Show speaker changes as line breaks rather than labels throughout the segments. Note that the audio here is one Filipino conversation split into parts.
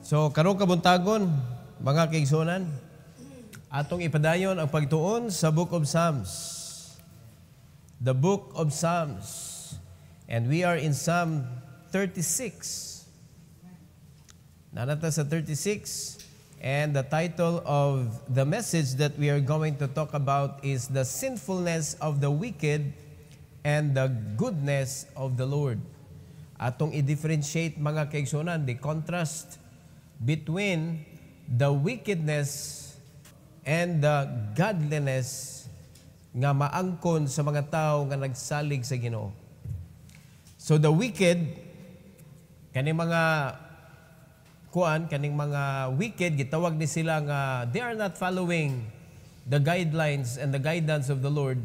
So karong kabuntagon, mga kaigsunan, atong ipadayon ang pagtuon sa Book of Psalms. The Book of Psalms. And we are in Psalm 36. Nanata sa 36. And the title of the message that we are going to talk about is the sinfulness of the wicked and the goodness of the Lord. Atong i-differentiate, mga kaigsunan, the contrast between the wickedness and the godliness nga maangkon sa mga tao nga nagsalig sa Ginoo. So the wicked, kaning mga wicked, gitawag ni sila nga they are not following the guidelines and the guidance of the Lord.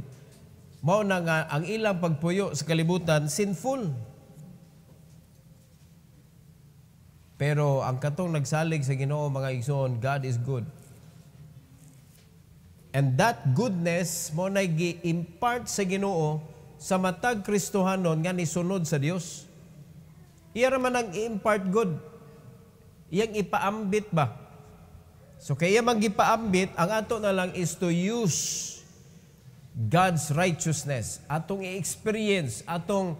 Mao na nga ang ilang pagpuyo sa kalibutan sinful. Pero ang katong nagsalig sa Ginoo, mga igsoon, God is good. And that goodness mo na gi-impart sa Ginoo sa matag Kristohanon nga nisunod sa Dios. Iya raman ang i-impart good. Iyang ipaambit ba? So kaya mag-ipaambit, ang ato na lang is to use God's righteousness. Atong i-experience, atong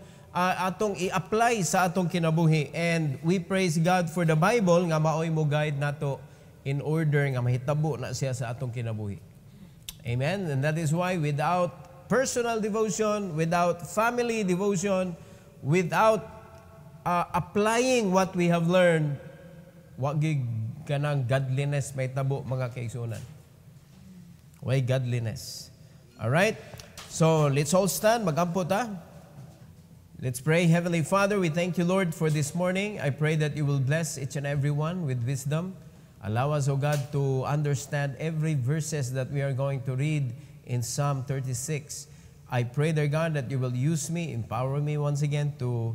i-apply sa atong kinabuhi. And we praise God for the Bible nga maoy mo guide nato in order nga mahitabo na siya sa atong kinabuhi. Amen? And that is why without personal devotion, without family devotion, without applying what we have learned, wag ka ng godliness may tabo, mga kaigsunan. Why godliness? Alright? So, let's all stand. Mag-ampot ha? Let's pray. Heavenly Father, we thank you, Lord, for this morning. I pray that you will bless each and every one with wisdom. Allow us, O God, to understand every verses that we are going to read in Psalm 36. I pray, dear God, that you will use me, empower me once again to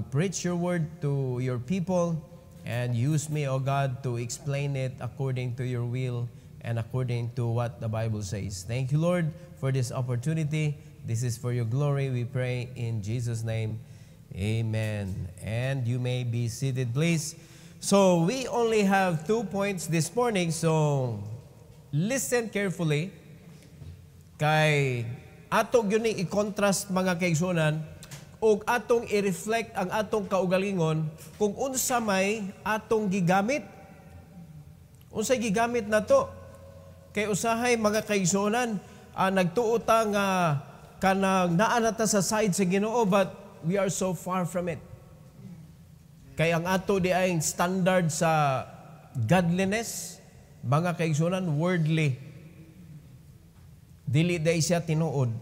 preach your word to your people, and use me, O God, to explain it according to your will and according to what the Bible says. Thank you, Lord, for this opportunity. This is for your glory, we pray in Jesus' name. Amen. And you may be seated, please. So, we only have 2 points this morning, so listen carefully. Kay atong yun i-contrast, mga kaigsunan, o atong i-reflect ang atong kaugalingon kung unsa may atong gigamit. Unsay gigamit na to? Kay usahay, mga kaigsunan, nagtuota nga kanang naanata sa side sa Ginoo, but we are so far from it. Kaya ang ato di ay standard sa godliness, mga kaigsunan, worldly. Dili day siya tinuod.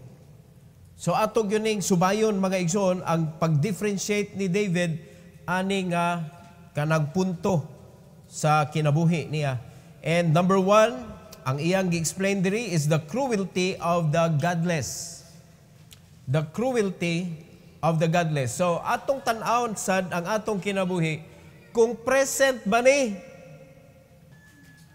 So ato gyuning subayon, mga igsoon, ang pag-differentiate ni David ani nga kanang punto sa kinabuhi niya. And number 1, ang iyang gi-explain diri is the cruelty of the godless. The cruelty of the godless. So, atong tan-awon sad ang atong kinabuhi, kung present ba ni,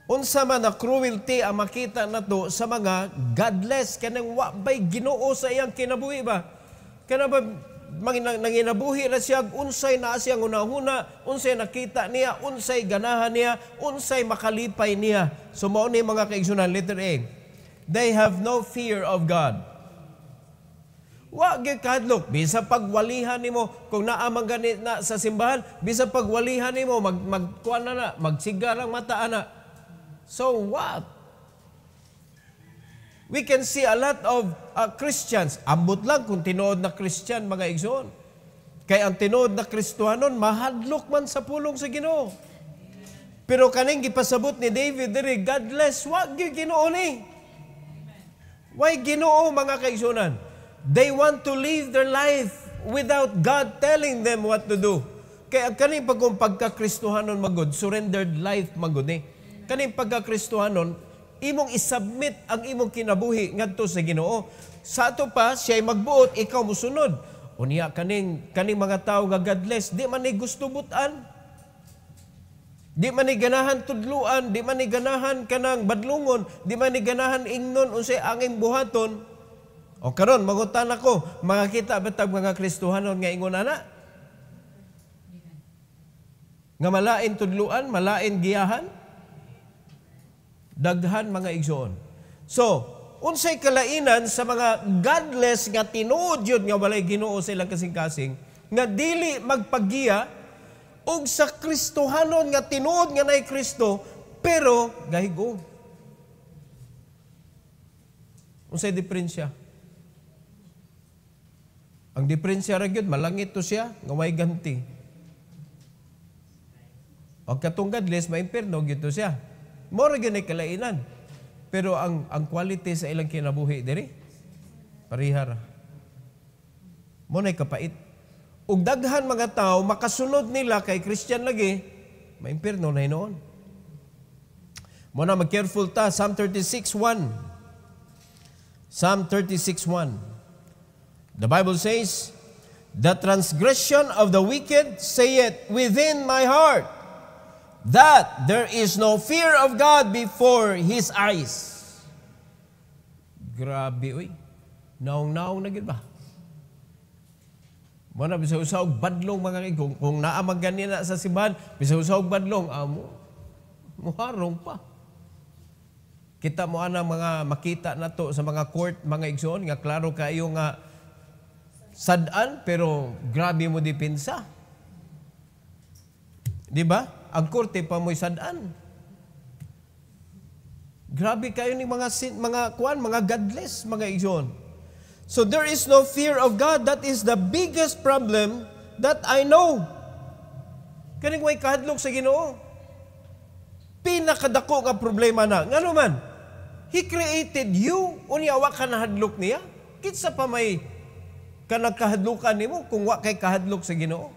unsa man na cruelty ang makita nato sa mga godless, kanang wabay Ginoo sa iyang kinabuhi ba? Kana ba, nanginabuhi na siya, unsay na siyang unahuna, unsay nakita niya, unsay ganahan niya, unsay makalipay niya. So, mao ni mga kaigsunan, letter A, they have no fear of God. Wa gyud kadlok, bisa pagwalihan nimo kung naamang ganit na sa simbahan, bisa pagwalihan nimo magkuan na magsigarang mata ana. So what? We can see a lot of Christians, ambot lang kung tinuod na Christian, mga igsoon. Kay ang tinuod na Kristohanon mahadlok man sa pulong sa Ginoo. Pero kaning gipasabot ni David diri, godless, wa gyud Ginoo ni. Why Ginoo, mga kaigsunan? They want to live their life without God telling them what to do. Kaya kaning pagka-Kristohanon magod, surrendered life magod ni. Kaning pagka-Kristohanon, imong isubmit ang imong kinabuhi ngadto sa Ginoo. Sa ato pa, siya'y magbuot, ikaw musunod. Unya kaning mga tao nga godless, di man ni gusto butan. Di man ni ganahan tudluan, di man ni ganahan kanang badlungon, di man ni ganahan ingnon unsay anging buhaton. O karon mangutan ako, mga kita betag mga Kristohanon nga ingon ana? Nga malain tudluan, malain giyahan, daghan mga igsoon. So, unsay kalainan sa mga godless nga tinuod yun nga walay Ginoo sa ilang kasing-kasing, nga dili magpagiya, og sa Kristohanon nga tinuod nga nay Kristo, pero gahigo. Unsay diferensya? Ang diferensya ra gyud malangit to siya nga way ganti. O katong godless maimperno gyud to siya. Mora gyud ay kalainan. Pero ang quality sa ilang kinabuhi diri parihara. Mo nay kapait. Ug daghan mga tao makasunod nila kay Christian lagi, maimperno na hinoon. Mo na mag-careful ta, Psalm 36:1. Psalm 36:1. The Bible says, "The transgression of the wicked saith within my heart, that there is no fear of God before His eyes." Grabe, uy. Naong-naong na gid ba? Mana bisa-usaw badlong mga kung naamag ganina sa simbahan, bisa-usaw badlong, muharong pa. Kita mo ana mga makita nato sa mga court, mga igsoon, nga klaro kayo nga sad-an, pero grabe mo dipinsa. Di ba? Ang korte pa mo'y sad-an. Grabe kayo ni mga godless, mga igsoon. So there is no fear of God. That is the biggest problem that I know. Kaning way kahadlok sa Ginoo. Pinakadako nga problema na. Ngano man? He created you. Unya wa ka nahadlok niya. Kitsa pa may kanagkahadlukan nimo kung wa kay kahadlok sa Ginoo.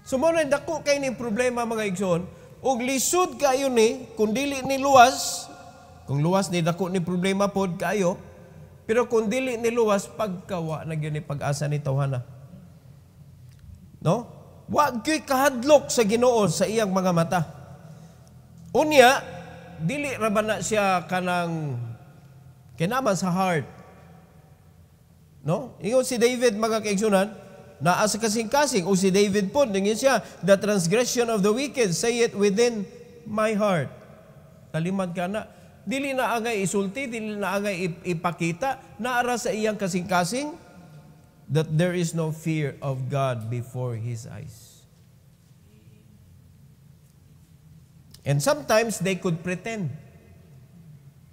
So mo na dako kay ni problema mga igsoon. Og lisod kayo ni kung dili ni luwas. Kung luwas ni dako ni problema pod kayo. Pero kung dili ni luwas, pagkawa na yun ni pag-asa ni tawhana. No? Wag ko'y kahadlok sa Ginoo sa iyang mga mata. Unya, dili ra ba na siya kanang kinaman sa heart. No? Ingon si David, mga kaigsunan, naa sa kasing-kasing, o si David po, nangin siya, "The transgression of the wicked, say it within my heart." Talimad ka na. Dili na angay isulti, dili na angay ipakita, naara sa iyang kasing-kasing that there is no fear of God before His eyes. And sometimes they could pretend.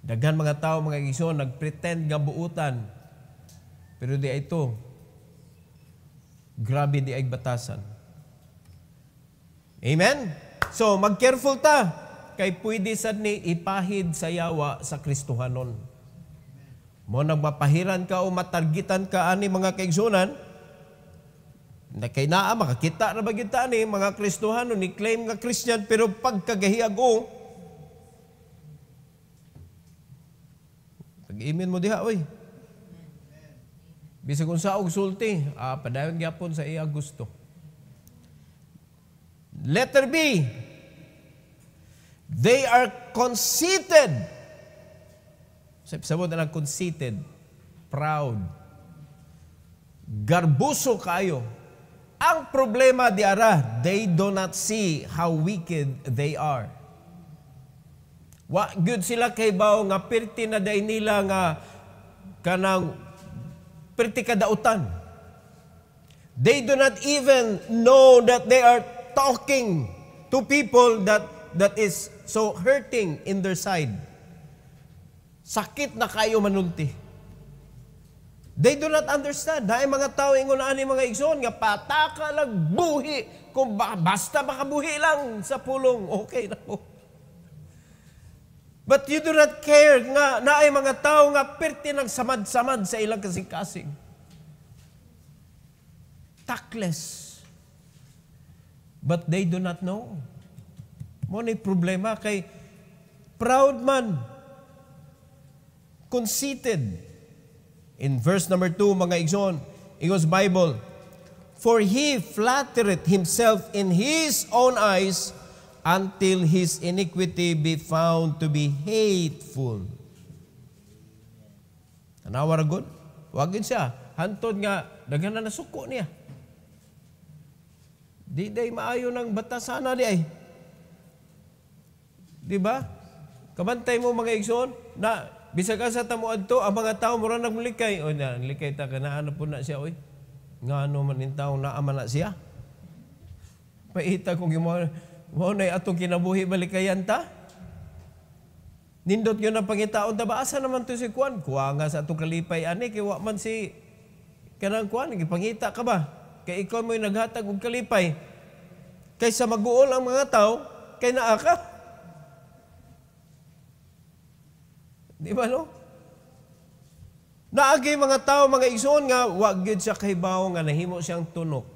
Daghan mga tao, mga igsoon, nagpretend nga buutan. Pero di ay ito. Grabe di ay batasan. Amen? So, mag-careful ta. Kay pwede sad ni ipahid sa yawa sa Kristohanon. Mo nagmapahiran ka o matargitan ka ani mga kaigsunan, na kay naa makakita ra ba gyud ta ni mga Kristohanon ni claim nga Christian, pero pagkagahiag pag-imin mo diha oy. Bisag unsa og sulti, padayon gyapon sa iya gusto. Letter B. They are conceited. Sabot na conceited. Proud. Garbuso kayo. Ang problema diara, they do not see how wicked they are. Wa good sila kay bao nga perti na day nila nga kanang perti kadautan. They do not even know that they are talking to people that is so hurting in their side. Sakit na kayo manulti. They do not understand. Dahil mga tao ingon ani mga igsoon nga pataka lang buhi, kung basta makabuhi lang sa pulong, okay na po. But you do not care nga naay mga tao nga perti ng samad-samad sa ilang kasing-kasing. Tactless. But they do not know. Mo ni problema kay proud man, conceited. In verse number 2, mga igsoon, Ingos Bible, "For he flattereth himself in his own eyes until his iniquity be found to be hateful." Tanawa ra gud, wagin siya hantod nga daghan na nasuko niya. Di day maayo ng batasana di ay. Di ba? Kabantay mo mga igsoon na bisag asa tamo adto ang mga tao mura nagmulikay. O na, likay ta kana po na siya oy. Ngano man in taong naaman na siya. Paita kung mo na atong kinabuhi balikayan ta. Nindot yun ang pangitaon ta ba asa naman to si Kuan? Kuha nga sa atong kalipay ani kay wa man si kanang Kuan gipangita ka ba? Kay ikaw mo'y naghatag og kalipay. Kaysa mag-uol ang mga tao, kay naa ka. Di ba no? Naagi mga tao, mga igsoon nga, wag gyud siya kahibaw nga nahimo siyang tunok.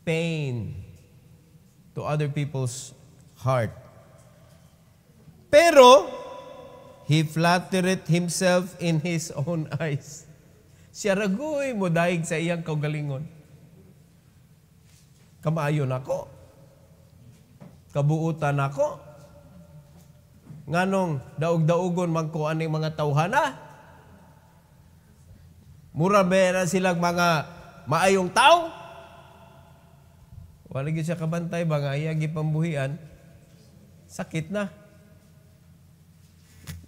Pain to other people's heart. Pero, he flattereth himself in his own eyes. Siya ragoy mo daig sa iyang kaugalingon. Kamaayon ako. Kabuutan ako. Nganong daog-daogon magkuan ng mga tawhana. Mura ba na silang mga maayong tao? Wala siya kabantay ba nga iyang ipambuhian? Sakit na.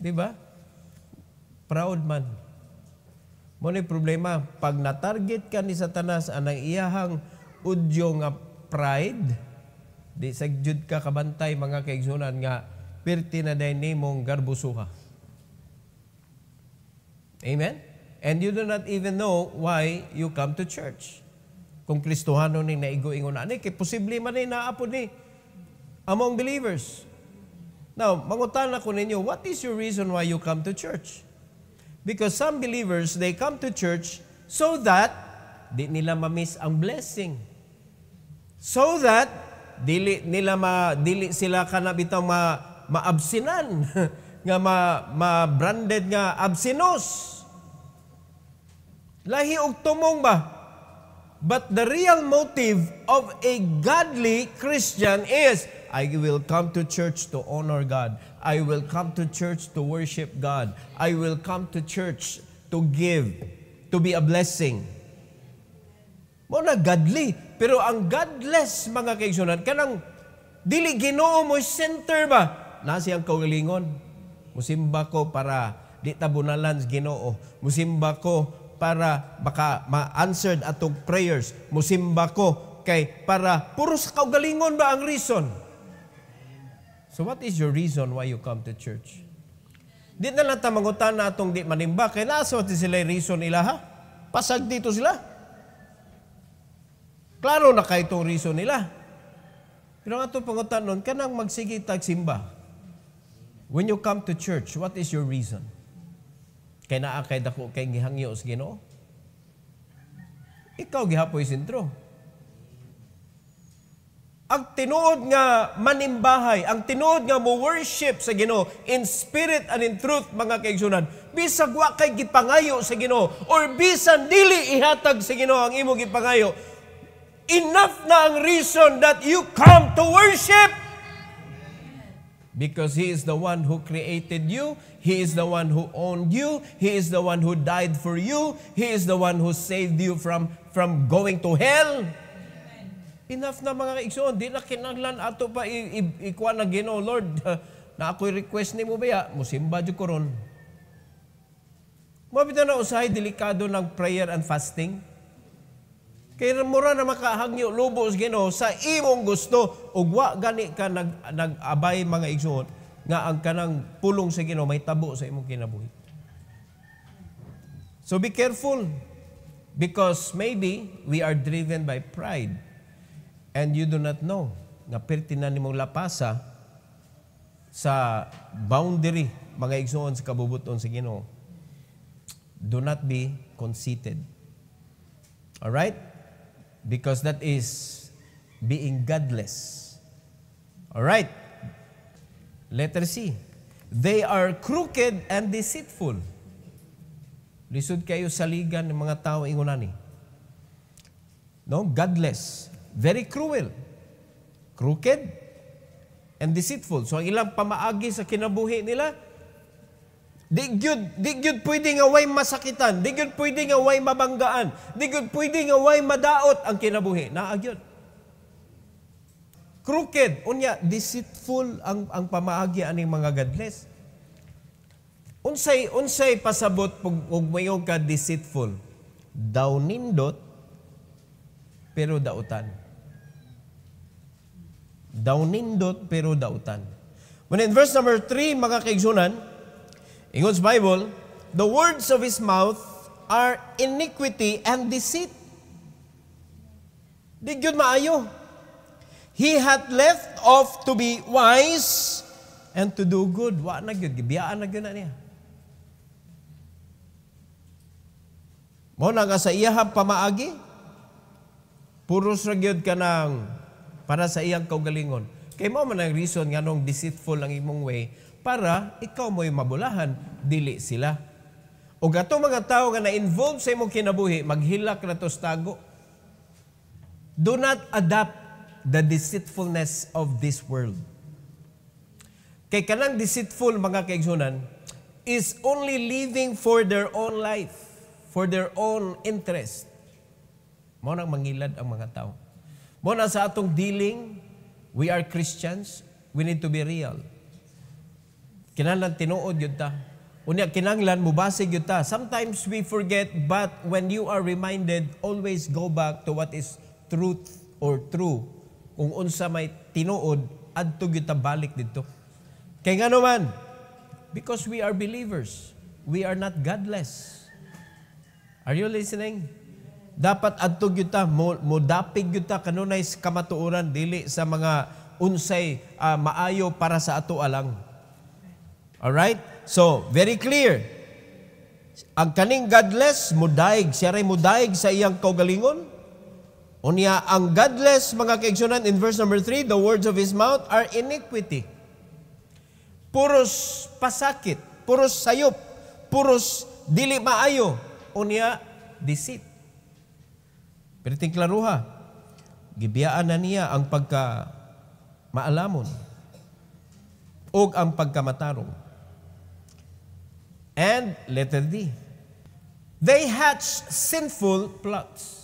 Diba? Proud man. Mo'y problema, pag na-target ka ni Satanas anang iyahang udyo nga pride, di sagjud ka kabantay mga kaigsunan nga pirti na day nimong garbusuha. Amen? And you do not even know why you come to church. Kung Kristohano ni naigo-ingon ani, kay posible man ni naapod ni among believers. Now, mangutan ako ninyo, what is your reason why you come to church? Because some believers, they come to church so that di nila ma-miss ang blessing. So that dili sila kanabitang maabsinan nga ma-branded nga absinos. Lahi og tumong ba? But the real motive of a godly Christian is, I will come to church to honor God. I will come to church to worship God. I will come to church to give, to be a blessing. Mo na godly. Pero ang godless, mga kaigsunan, kanang dili Ginoo mo center ba? Nasi ang kaugalingon. Musimba ko para di tabunalan sa Ginoo. Musimba ko para baka ma-answered atong prayers. Musimba ko kay para puro sa kaugalingon ba ang reason? So what is your reason why you come to church? Di na lang tamangutan na atong di manimba. Kaya nasa sila reason nila ha? Pasag dito sila. Klaro na kayo itong reason nila. Pero ang atong pangutan nun, kanang magsige tagsimba. When you come to church, what is your reason? Kaya naa kay dako kay gihangyo sa Ginoo? Ikaw gihapoy sentro. Ang tinuod nga manimbahay, ang tinuod nga mo worship sa Ginoo in spirit and in truth, mga kaigsunan, bisag wa kay gipangayo sa Ginoo or bisan dili ihatag sa Ginoo ang imo gipangayo, enough na ang reason that you come to worship. Because He is the one who created you. He is the one who owned you. He is the one who died for you. He is the one who saved you from going to hell. Enough na mga kaigsoon. Di na kinanglan ato pa ikuha na Ginoo, Lord, na ako'y request ni mo ba musimba dyo ko ron. Mabita na usahay delikado ng prayer and fasting. Kaya mura na makahangyo lubos Ginoo sa imong gusto ug wa gani ka nag-abay mga igsoon nga ang kanang pulong sa Ginoo may tabo sa imong kinabuhi. So be careful because maybe we are driven by pride. And you do not know na pertinan nimong lapasa sa boundary mga igsoon sa kabubuton sa Ginoo. Do not be conceited. All right? Because that is being godless. All right? Letter C. They are crooked and deceitful. Lisod kayo sa ligan ng mga tao ingunani. No? Godless. Very cruel, crooked, and deceitful. So ang ilang pamaagi sa kinabuhi nila, di gyud pwede nga way masakitan, di gyud pwede nga way mabanggaan, di gyud pwede nga way madaot ang kinabuhi. Naagyod. Crooked, unya deceitful ang pamaagi aning mga godless. Unsay pasabot ug mayong ka deceitful. Daw nindot pero dautan. Daw nindot pero dautan. When in verse number 3, mga kaigsunan, in God's Bible, the words of his mouth are iniquity and deceit. Di gyud maayo. He hath left off to be wise and to do good. Wa na gyud, gibiyaan na gyud na niya. Mo na nga sa iyahang pamaagi, puros ra gyud ka ng para sa iyang kaugalingon. Kay mo man ang reason nga nung deceitful ang imong way para ikaw mo'y mabulahan, dili sila. O gato mga tao nga na-involve sa imong kinabuhi, maghilak na to sa tago. Do not adapt the deceitfulness of this world. Kay kanang deceitful, mga kaigsunan, is only living for their own life, for their own interest. Mo nang mangilad ang mga tao. Mo na sa atong dealing, we are Christians, we need to be real. Kinahanglan tinuod yun ta. Unya kinahanglan mubasig yun ta. Sometimes we forget, but when you are reminded, always go back to what is truth or true. Kung unsa may tinuod, adto gyud ta balik dito. Kay nga naman, because we are believers, we are not godless. Are you listening? Dapat adto gyud ta, modapig gyud ta kanunay kamatuoran, dili sa mga unsay maayo para sa ato alang. Alright? So, very clear. Ang kaning godless, mudaig. Siya rin mudaig sa iyang kaugalingon. Unya, ang godless, mga kaigsunan, in verse number 3, the words of his mouth are iniquity. Puros pasakit, puros sayop, puros dili maayo. Unya, deceit. Pero tingklaruha, gibiyaan na niya ang pagka-maalamon o ang pagkamatarong. And letter D, they hatch sinful plots.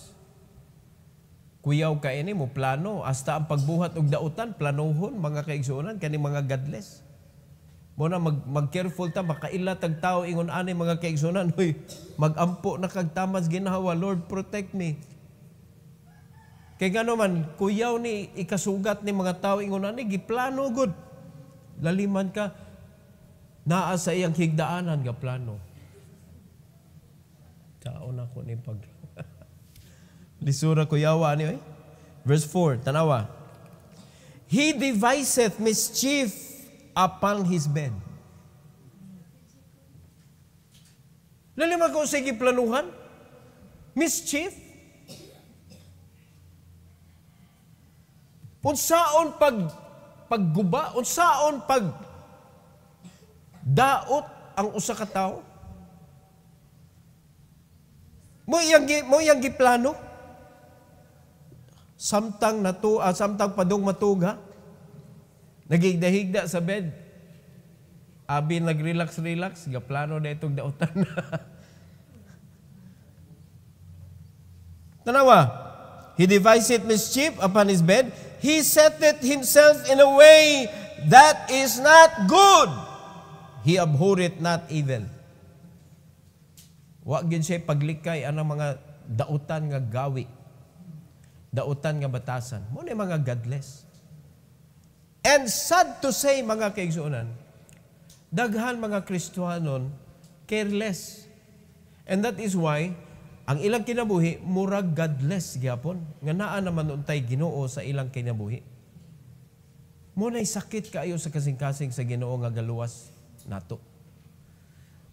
Kuyaw ka ini mo plano, hasta ang pagbuhat og dautan, planohon, mga kaigsuonan, kani mga godless. Muna mag-careful ta, makailatag tao ingon ani mga kaigsuonan, huy, magampo na kagtamas ginawa, Lord, protect me. Kay gano man, kuyaw ni ikasugat ni mga tao ingon ani, giplano good. Laliman ka, naa sa iyang higdaanan nga plano. Kaon ako ni pag lisura kuyawa ani oy. Verse 4, tanawa. He deviseth mischief upon his bed. Laliman ko sige planuhan? Mischief? Unsaon pagguba, unsaon daot ang usa ka tawo? Mo iyang giplano? Samtang samtang padung matuga, nagigdahigda sa bed. Abi nagrelax, gaplano na itong daotan. Tanawa, he devised mischief upon his bed. He setteth himself in a way that is not good. He abhorreth not evil. Wa gyud siya paglikay anang mga dautan nga gawi. Dautan nga batasan. Mo na mga godless. And sad to say, mga kaigsuonan, daghan mga Kristiyanon careless. And that is why ang ilang kinabuhi murag godless gyapon. Nga naa naman untay Ginoo sa ilang kinabuhi. Mo na'y sakit kaayo sa kasing-kasing sa Ginoo nga galuwas nato.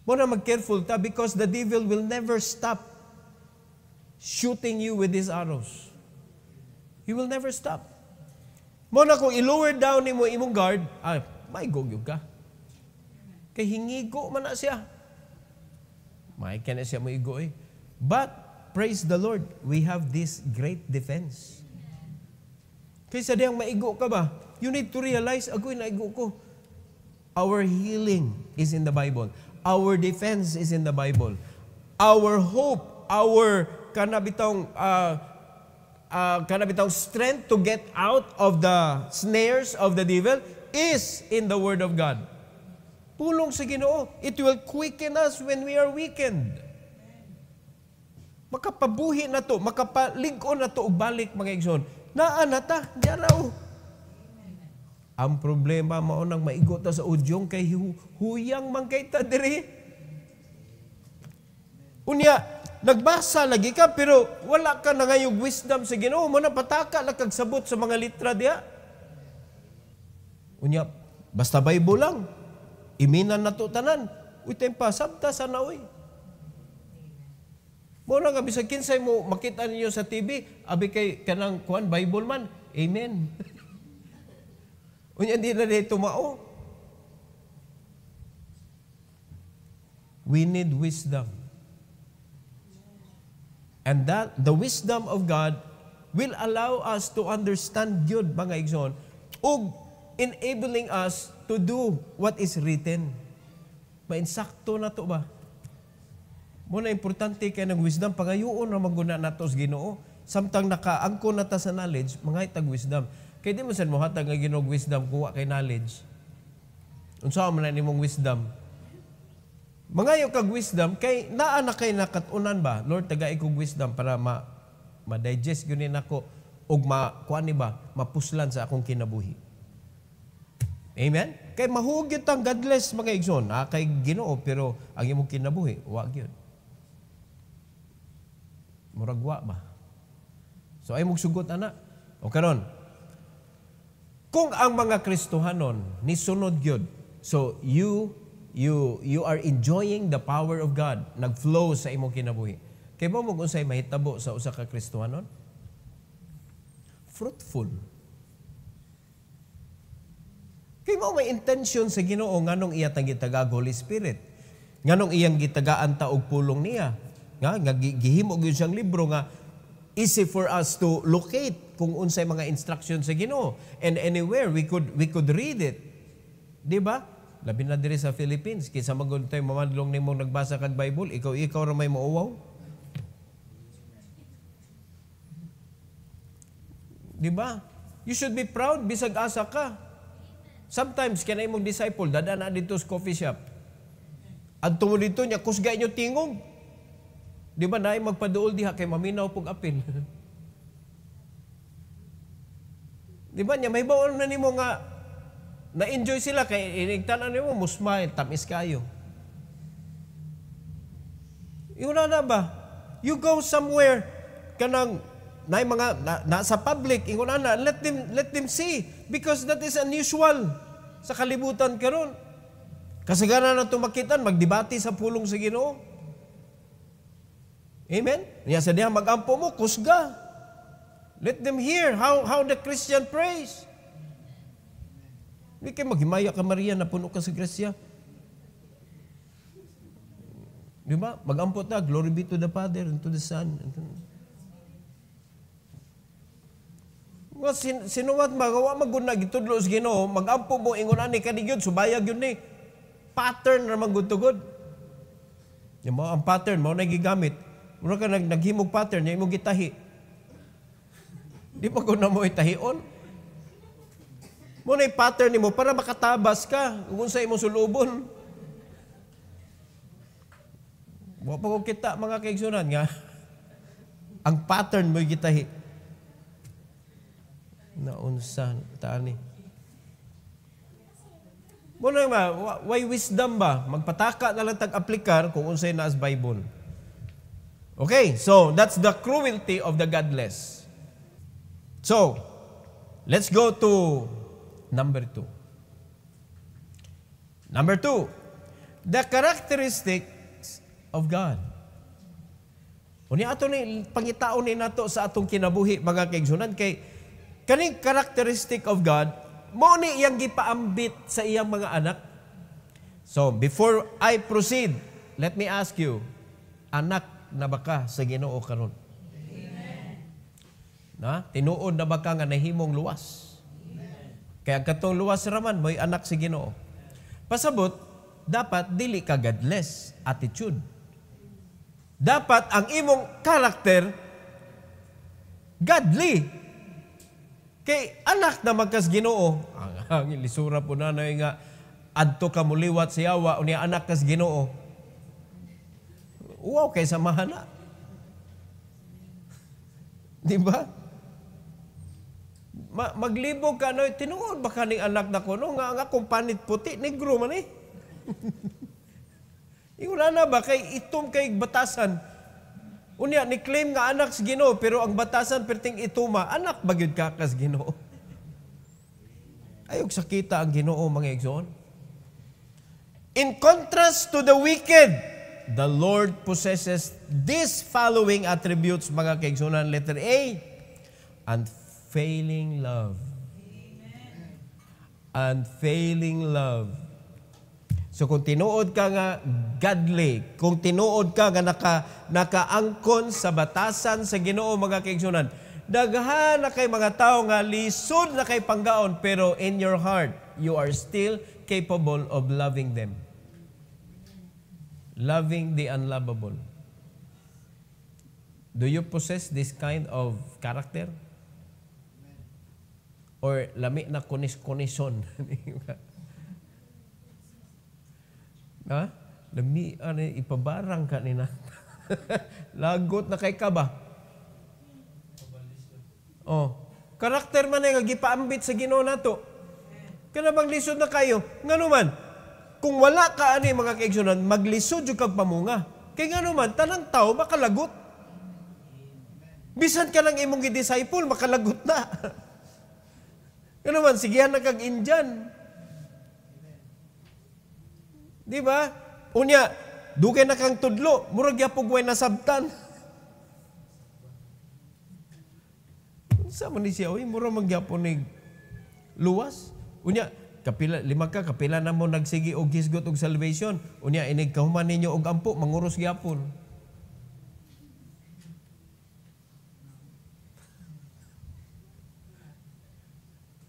Mo na mag-careful ta because the devil will never stop shooting you with his arrows. He will never stop. Mo na kung i-lower down ni mo imong guard, may gogyog ka. Kay hingigo man na siya. May ka na siya mo igo eh. But, praise the Lord, we have this great defense. Kaysa diyang maigo ka ba, you need to realize, agoy naigo ko. Our healing is in the Bible. Our defense is in the Bible. Our hope, our kanabitong kanabitang strength to get out of the snares of the devil is in the Word of God. Pulong sa Ginoo. It will quicken us when we are weakened. Makapabuhi na to, makapaligon na to, balik mga igsoon. Naa na ta, diyan raw. Ang problema mao nang maigot ta sa udyong kay huyang man kay ta diri. Unya, nagbasa lagi ka pero wala ka na ngayong wisdom sa Ginoo mo na pataka lang kagsabot sa mga litra diha. Unya, basta Bible lang. Iminan na to tanan. Uy, tempa, sabta sana uy. Mo na nga bisag kinsay mo makita ninyo sa TV, abi kay kanang kuan Bible man. Amen. Unya di na dito mao. We need wisdom. And that the wisdom of God will allow us to understand good mga igsoon ug enabling us to do what is written. Mainsakto na to ba? Muna importante kay ng wisdom pagayoon ra maguna nato sa Ginoo. Samtang nakaangko na ta sa knowledge, mga itag wisdom. Kay di mo sad mo hatag nga Ginoo wisdom kuha kay knowledge. Unsa man na nimong wisdom? Mangayo kag wisdom kay naa na kay nakatunan ba? Lord, tagay kog wisdom para ma-digest gyud nako ug kuan ni ba mapuslan sa akong kinabuhi. Amen? Kay mahugyot ang godless mga igsoon, kay Ginoo pero ang imong kinabuhi wa gyud. Murag wa ba? So ay mong sugot ana. O karon, kung ang mga Kristohanon ni sunod gyud, so you are enjoying the power of God, nagflow sa imong kinabuhi. Kay mo mong unsay mahitabo sa usa ka Kristohanon? Fruitful. Kay mo may intention sa Ginoo nganong iya tang gitagag Holy Spirit. Nganong iyang gitagaan ta og pulong niya. Nga gihimo gyud siyang libro nga easy for us to locate kung unsay mga instruction sa Ginoo. And anywhere we could read it. Di ba? Labi na diri sa Philippines, kaysa magod tayo mamadlong nimong nagbasa kag Bible, ikaw ra may mauwaw. Di ba? You should be proud bisag asa ka. Sometimes kanay mong disciple dadana dito sa coffee shop. Adto mo dito nya kusga inyo tingog. Di ba naay magpaduol diha kay maminaw pug apil. Di ba nya may baon na nimo nga na-enjoy sila kay inigtanan nimo mo smile tamis kayo. Yun na ba? You go somewhere kanang na mga nasa public ingon ana let them see because that is unusual sa kalibutan karon. Kasagaran na tumakitan magdebate sa pulong sa Ginoo. Amen. Nya sa diha magampo mo kusga. Let them hear how the Christian prays. Hindi kayo maghimaya ka Maria na puno ka sa grasya. Di ba? Mag-ampo ta, glory be to the Father and to the Son. Sinuwat magawa maguna gitudlo sa Ginoo, mag-ampo mo ingon ani kanigyod subayag yun ni. Pattern ra man gud tugod. Di mo ang pattern mo nagigamit. Mura ka naghimog pattern nya imong gitahi. Di pa gud na mo itahion. Muna yung pattern ni mo para makatabas ka kung sa imong sulubon. Wa pa ko kita mga kaigsunan nga ang pattern mo gitahi. Naunsa taani. Muna nga why wisdom ba? Magpataka na lang tag-aplikar kung unsay naas Bible. Okay, so that's the cruelty of the godless. So, let's go to number 2. Number 2, the characteristics of God. Unya ato ni pangitaon ni nato sa atong kinabuhi mga kaigsunan kay kaning characteristic of God mo ni iyang gipaambit sa iyang mga anak. So, before I proceed, let me ask you, anak na baka sa Ginoo karon? Amen. Na tinuod na baka nga nahimong luwas? Kaya katong luwas raman mo'y anak si Ginoo. Pasabot, dapat dili ka godless attitude. Dapat ang imong karakter Godly. Kay anak na magkas Ginoo, ang ilisura po na nga, adto ka muliwat sa yawa, unya anak kas Ginoo. Wow, kay samahan na. Di ba? Maglibog ka, no? Tinuod ba ka ning anak na ko? No? Nga kung panit puti, negro man eh. Wala na ba? Kay itom kay batasan. Unya, ni-claim nga anak sa Ginoo, pero ang batasan perting ituma, anak bagyod ka kas Ginoo. Ayog sakita ang Ginoo, mga igsoon. In contrast to the wicked, the Lord possesses these following attributes, mga kaigsunan. Letter A, unfailing love. Unfailing love. So kung tinuod ka nga godly, kung tinuod ka nga nakaangkon sa batasan sa Ginoo, mga kaigsunan, daghan na kay mga tao nga lisod na kay panggaon, pero in your heart, you are still capable of loving them. Loving the unlovable. Do you possess this kind of character? Or lami na kunis-kunison? Ha? Lami, ipabarang ka nina. Lagot na kay ka ba? Oh. Karakter man ay gipaambit sa Ginoo nato. Kana bang lisod na kayo? Ngano man, kung wala ka ani mga kaigsunan, maglisod yung kag pamunga. Kay ngano man, tanang tao makalagot. Bisan ka lang imong gi-disciple, makalagot na. Ngano man, sigihan na kag Indian. Di ba? Unya, dugay na kang tudlo, murag yapog way nasabtan. Sa man ni siya, murag magyapon ni luwas. Unya, kapila na mo nagsigi og hisgot og salvation. Unya, inig kahuman ninyo og ampo, manguros gyapon.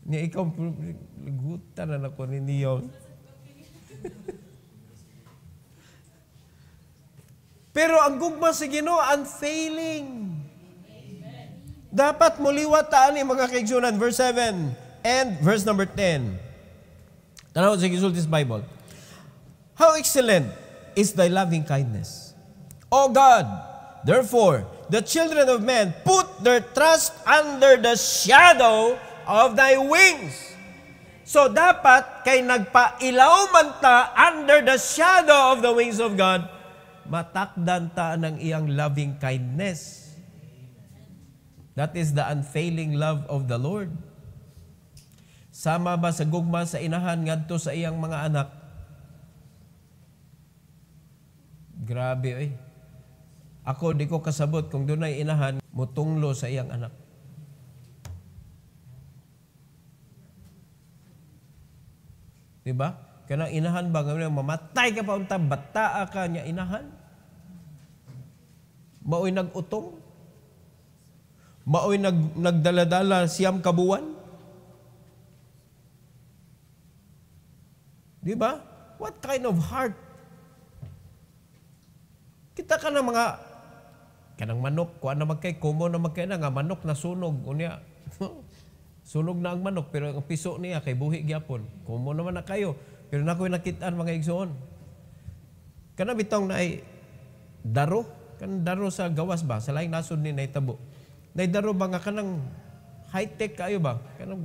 Niya ikaw, lagutan na ako ninyo. Pero ang gugma sa Ginoo, unfailing. Dapat muliwat taan ni mga kaigsunan. Verse 7 and verse number 10. Tanaw sa gisultis Bible. How excellent is thy loving kindness, O God! Therefore, the children of men put their trust under the shadow of thy wings. So dapat kay nagpailaw man ta under the shadow of the wings of God, matakdan ta ng iyang loving kindness. That is the unfailing love of the Lord. Sama ba sa gugma sa inahan ngadto sa iyang mga anak? Grabe oy. Ako di ko kasabot kung dunay inahan mutunglo sa iyang anak. Diba? Kanang inahan ba nga mamatay ka pa unta bataa ka nya inahan? Maoy nag-utong? Maoy nagdaladala siyam kabuwan? Di ba? What kind of heart? Kita ka na mga kanang manok, kuha na magkay, kumo na magkay na nga manok na sunog. Unya, sunog na ang manok, pero ang piso niya kay buhi gyapon. Kumo naman na kayo. Pero nako'y nakitaan mga igsoon. Kana bitong na ay daro. Kanang daro sa gawas ba? Sa laing nasod ni naitabo. Naidaro ba nga kanang high-tech kayo ba? Kanang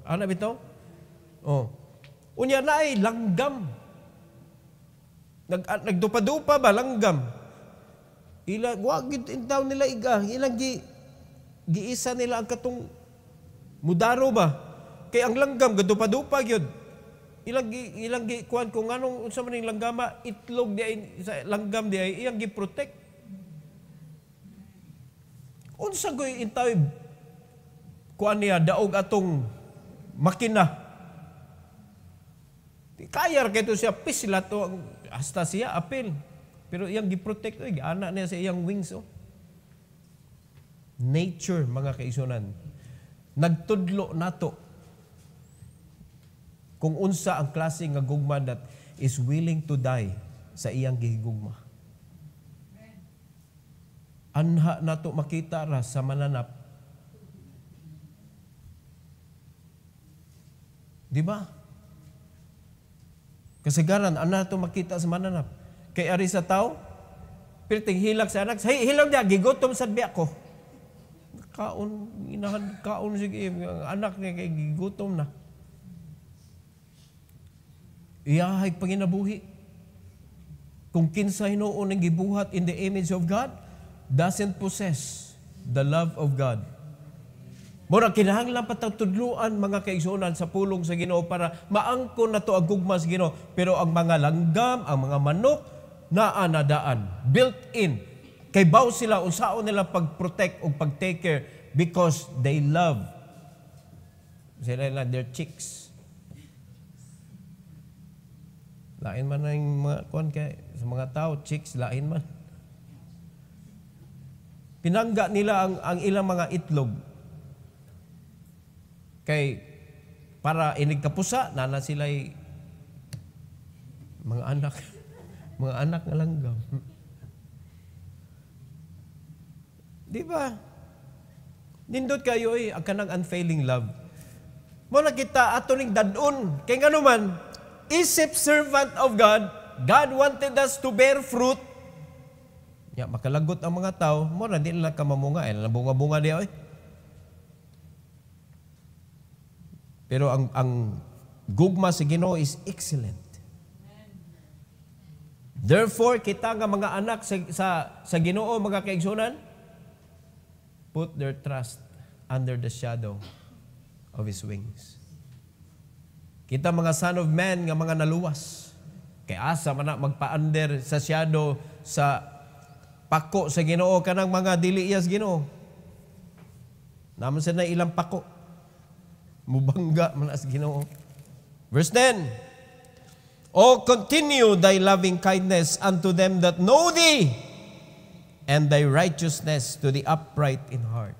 ano bitaw? Oh. Unya na ay langgam. Nagdupa-dupa ba langgam? Wag intaw nila iga. Ilang giisa nila ang katong mudaro ba? Kay ang langgam gadupa-dupa gyud. Ilang kuan kung anong unsa man ning langgama, itlog di ay sa langgam di ay iyang gi-protect. Unsa goy intaw kuan niya daog atong makina. Kaya kay to siya pisla to hasta siya apil. Pero iyang gi-protect oy, ana niya sa iyang wings oh. Nature mga kaisunan. Nagtudlo nato kung unsa ang klase nga gugma that is willing to die sa iyang gihigugma. Anha na to makita ra sa mananap. Di ba? Kasagaran, anha to makita sa mananap. Kay ari sa tao, pirting hilag sa anak, hey, hilag niya, gigotom sa biya ko. Kaon, inahan, kaon sige, anak niya kay gigotom na. Iyahay panginabuhi. Kung kinsa hinuon ang gibuhat in the image of God, doesn't possess the love of God. Mura kinahanglan patutudluan mga kaigsuonan sa pulong sa Ginoo para maangkon na to ang gugma sa Ginoo. Pero ang mga langgam, ang mga manok, naanadaan, built in. Kay baw sila, unsaon nila pag-protect o pag-take care because they love. Sila na their chicks. Lain man ang mga kuan kay sa mga tao, chicks, lain man. Pinangga nila ang ilang mga itlog. Kay para inig kapusa, nana sila'y mga anak. Mga anak nga langgam. Di ba? Nindot kayo ang kanang unfailing love. Muna kita ato ning dadun. Kay nga naman, isip servant of God, God wanted us to bear fruit. Ya, makalagot ang mga tao, mo na di nila kamamunga, bunga-bunga diya, Pero ang gugma sa Ginoo is excellent. Therefore, kita nga mga anak sa Ginoo, mga kaigsunan, put their trust under the shadow of His wings. Kita mga son of man nga mga naluwas. Kay asa man na magpa-under sa shadow sa pako sa Ginoo kanang mga dili iyas Ginoo. Naman sa na ilang pako. Mubangga man as Ginoo. Verse 10. Oh, continue thy loving kindness unto them that know thee, and thy righteousness to the upright in heart.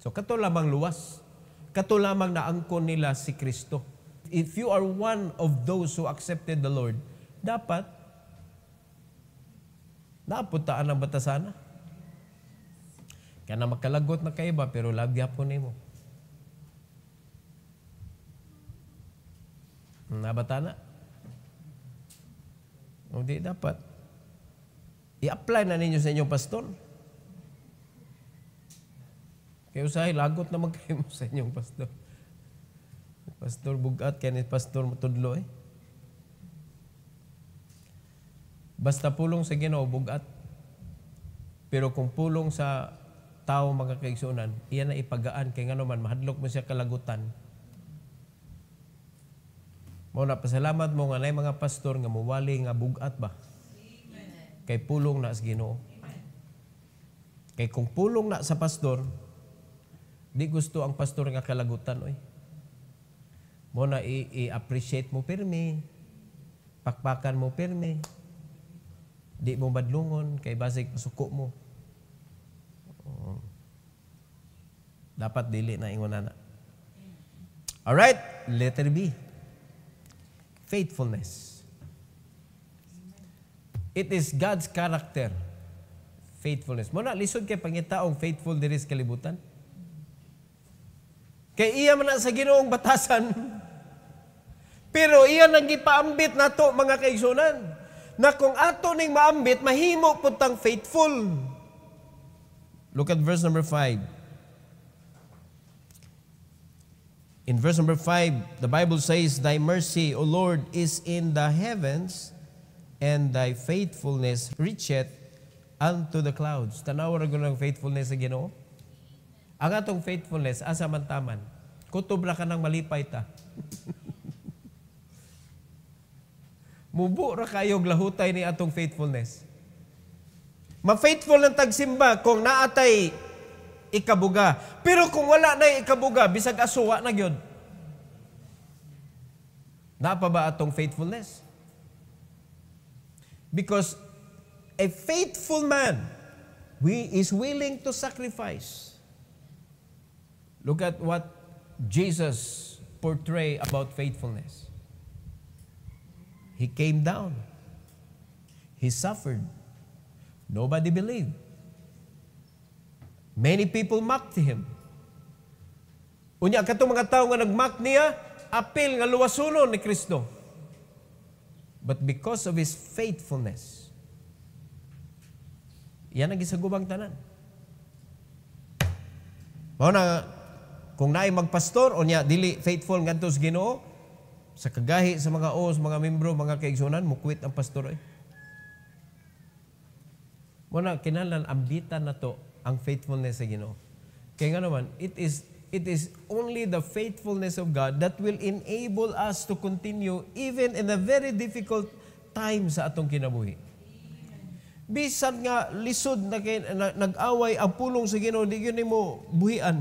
So kato lamang luwas. Kato lamang naangkon nila si Kristo. If you are one of those who accepted the Lord, dapat napuntaan ang batasana. Kaya na makalagot na kaiba, pero lagya po nimo. Nabatana? O di dapat. I-apply na ninyo sa inyong pastor. Kaya usahay, lagot naman kayo sa inyong pastor. Pastor bugat, kaya ni pastor matudlo Basta pulong sa Ginoo, bugat. Pero kung pulong sa tao mga kaigsunan, iyan na ipagaan, kaya nga naman, mahadlok mo siya kalagutan. Muna, pasalamat mo nga na mga pastor nga muwali nga bugat ba? Amen. Kay pulong na sa Ginoo. Kay kung pulong na sa pastor, di gusto ang pastor nga kalagutan. Muna, i-appreciate mo pirmi, pakpakan mo pirmi, di mo madlungon, kay basig pasuko mo. Dapat dili na ingon na. Alright, letter B. Faithfulness. It is God's character. Faithfulness. Muna, lisod kay pangitaong faithful diri sa kalibutan. Kay iya man na sa Ginoong batasan. Pero iya nang gipaambit nato mga kaigsunan. Na kung ato ning maambit, mahimo putang faithful. Look at verse number 5. In verse number 5, the Bible says, Thy mercy, O Lord, is in the heavens, and Thy faithfulness reacheth unto the clouds. Tanaw ra gyud ang faithfulness sa Ginoo. Ang atong faithfulness, asa man taman. Kutob ra ka nang malipay ta. Mubo ra kayo lahutay ni atong faithfulness. Ma-faithful ang tagsimba kung naatay ikabuga. Pero kung wala na ikabuga, bisag asuwa na gyud. Napa ba atong faithfulness? Because a faithful man is willing to sacrifice. Look at what Jesus portrayed about faithfulness. He came down. He suffered. Nobody believed. Many people mocked him. Unya katong mga tao nga nagmock niya, apil nga luwasunon ni Kristo. But because of his faithfulness, yan ang gisagubang tanan. Mao na, kung naay magpastor, o niya, dili faithful ngadto sa Ginoo, sa kagahi sa mga os, mga membro, mga kaigsunan, mukwit ang pastor. Mao na, kinahanglan ambitan na to ang faithfulness sa Ginoo. Kaya nga naman, it is only the faithfulness of God that will enable us to continue even in a very difficult time sa atong kinabuhi. Bisan nga lisod na nag-away ang pulong sa Ginoo, di gyud nimo buhian.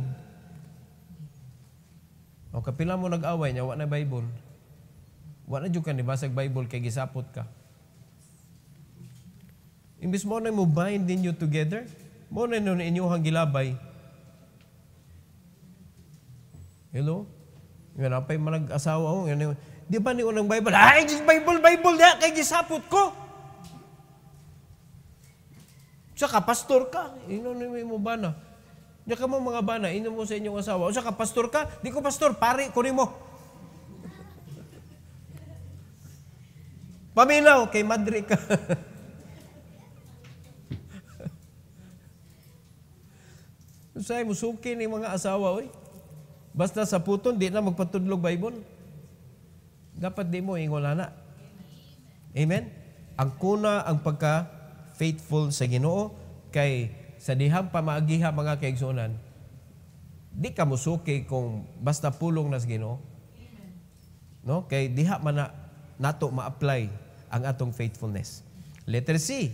O kapila mo nag-away nya wa na Bible. Wa na jud ka ni basag Bible kay gisapot ka. Imbis mo na mo bind ninyo together, mo na inyong gilabay. Hello? Nga napay manag-asawa ko. Di ba ni unang Bible? Ay, Bible na, kay gisapot ko. Saka pastor ka. Ino mo bana. Diya ka mo mga bana, ino mo sa inyong asawa. O saka pastor ka, di ko pastor, pari ko mo. Paminaw, kay madri ka. Say, musuki ni mga asawa, oy. Basta sa puton, di na magpatudlog Bible. Dapat di mo ingolana. Amen? Ang kuna, ang pagka-faithful sa Ginoo, kay sa dihang pamaagiha mga kaigsunan, di ka musuki kung basta pulong na sa Ginoo. No? Kay diha man nato ma-apply ang atong faithfulness. Letter C,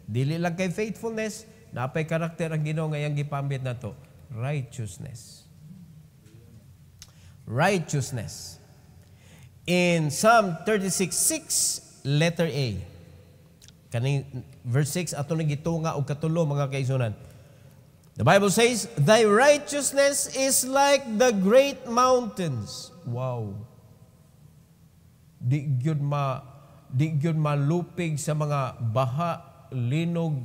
dili lang kay faithfulness, napay karakter ang Ginoo ngayang gipambit nato, righteousness. Righteousness. In Psalm 36:6, letter A. Kaning verse 6 ato nagitunga og katulo mga kaigsunan. The Bible says, "Thy righteousness is like the great mountains." Wow. Di gyud malupig sa mga baha, linog,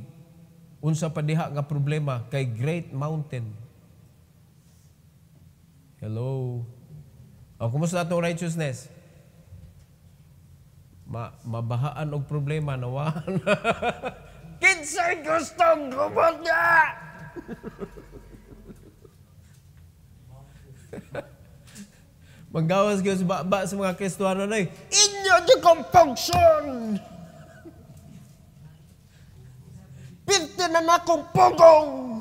unsa pa diha nga problema kay great mountain. Hello. O, kumusta atong righteousness? Mabahaan og problema nawa. Kinsay gustong gubot niya? Manggawas gyud sa baba sa mga Kristiyano na inyo di kong function. Pinti na akong pugong.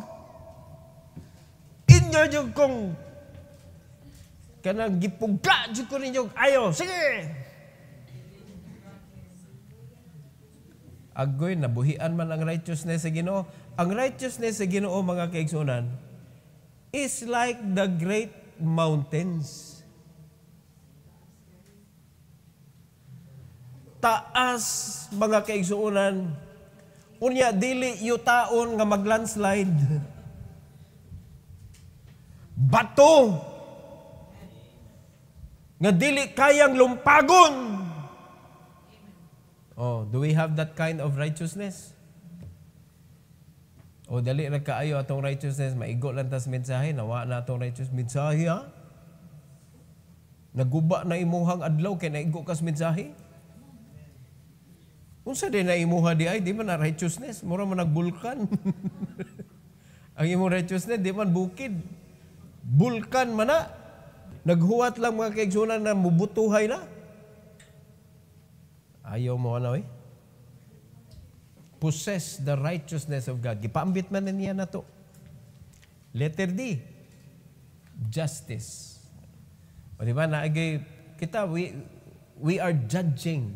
Inyo di kong kanang gipuga di ko ninyo. Ayo, sige. Agoy, nabuhian man ang righteousness sa Ginoo. Ang righteousness sa Ginoo, mga kaigsunan, is like the great mountains. Taas, mga kaigsunan, unya dili yutaon nga maglandslide. Bato nga dili kayang lumpagon. Oh, do we have that kind of righteousness? O dali ra kaayo atong righteousness, maigo lang tas mensahe, nawa na atong righteous mensahe ha. Naguba na imuhang adlaw kay naigo kas mensahe. Unsa din na imuha di ay di man na righteousness, mura man nagbulkan. Ang imong righteousness di man bukid. Bulkan man na. Naghuwat lang mga kaigsunan na mubutuhay na. Ayaw mo ano eh? Possess the righteousness of God. Gipaambit man na niya na to. Letter D, justice. O diba, naagay, kita, we are judging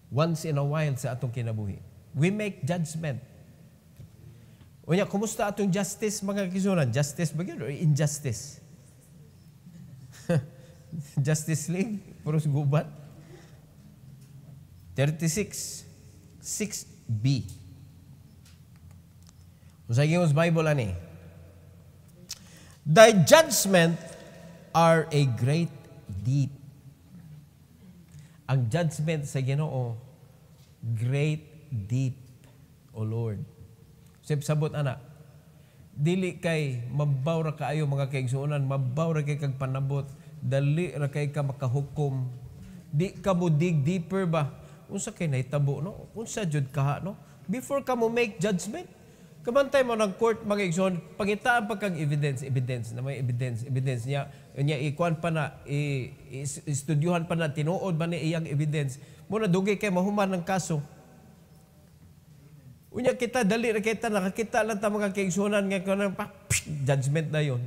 once in a while sa atong kinabuhi. We make judgment. O niya, kumusta atong justice, mga kisunan? Justice ba yun or injustice? Justice League? Puros gubat? 36, 6b. Kung sa Gino's Bible, ani? Thy judgment are a great deep. Ang judgment sa Ginoo, great deep, O Lord. Sabot, anak, Dili kay mabaw ra kaayo mga kaigsuonan, mabaw ra kay kag panabot, dali ra kay ka makahukom. Di ka mo dig deeper ba? Unsa kay nahitabo no? Unsa jud ka no? Before ka mo make judgment. Kamantay mo ng court mga igsoon, pangitaan pa kag evidence na may evidence niya ikuan pa na istudyuhan pa na tinuod ba ni iyang evidence. Muna dugay kay mahuman ng kaso. Unya kita dali ra kita nakakita lang ta mga kaigsuonan nga kanang judgment na yon.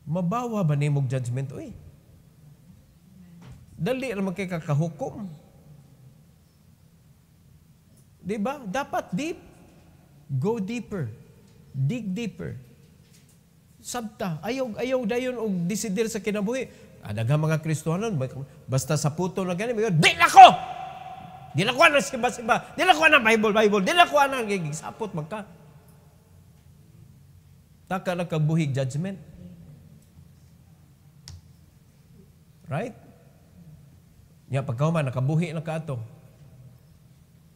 Mabawa ba nimog judgment oy? Dali ra man kay kakahukom. Di ba? Dapat deep. Go deeper. Dig deeper. Sabta. Ayaw dayon og desider sa kinabuhi. Daghang mga Kristohanon basta sa puto na gani, di na ko! Di na ko na simba-simba. Di na ko na Bible. Di na ko na gigisapot magka. Taka na kabuhig judgment. Right? Nya pagkauman nakabuhi na ka ato.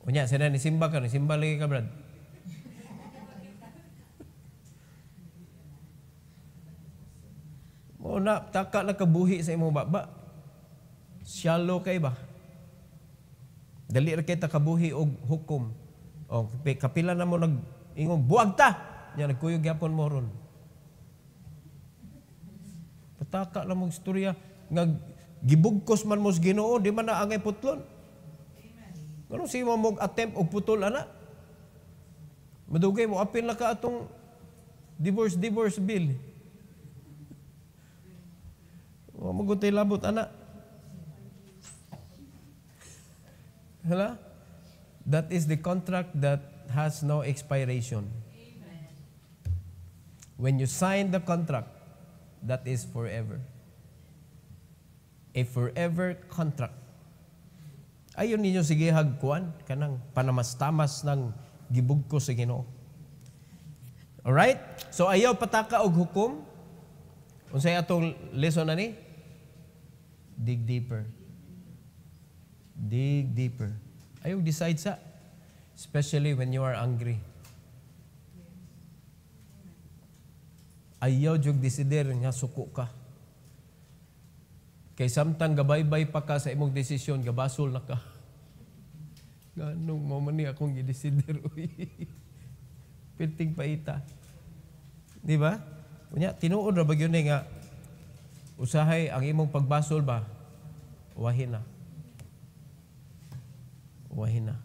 Unya sana ni simba lagi ka brad. Mo na taka na kabuhi sa imong baba. Shallow kay ba? Dali ra kita kabuhi og hukom. O kapila na mo ingong buwag ta. Nya nagkuyog gyapon mo ron. Pataka na mong istorya nga gibugkos man mo sa Ginoo, di man na angay putlon. Ano si mo attempt og putol ana? Madugay mo apil na ka atong divorce bill. O magutay labot ana. Hala? That is the contract that has no expiration. Amen. When you sign the contract, that is forever. A forever contract. Ayon ninyo sige hagkuan kanang panamastamas ng gibugko sa Ginoo. Alright? So ayaw pataka og hukom. Unsay atong lesson ani? Dig deeper. Dig deeper. Ayaw decide sa. Especially when you are angry. Ayaw jug decider nga suko ka. Kay samtang gabaybay pa ka sa imong desisyon, gabasol na ka. Ganong mo man ni akong gidesider. Pilting paita. Di ba? Unya, tinuod ra ba yun nga usahay ang imong pagbasol ba? Wahin na. Wahin na.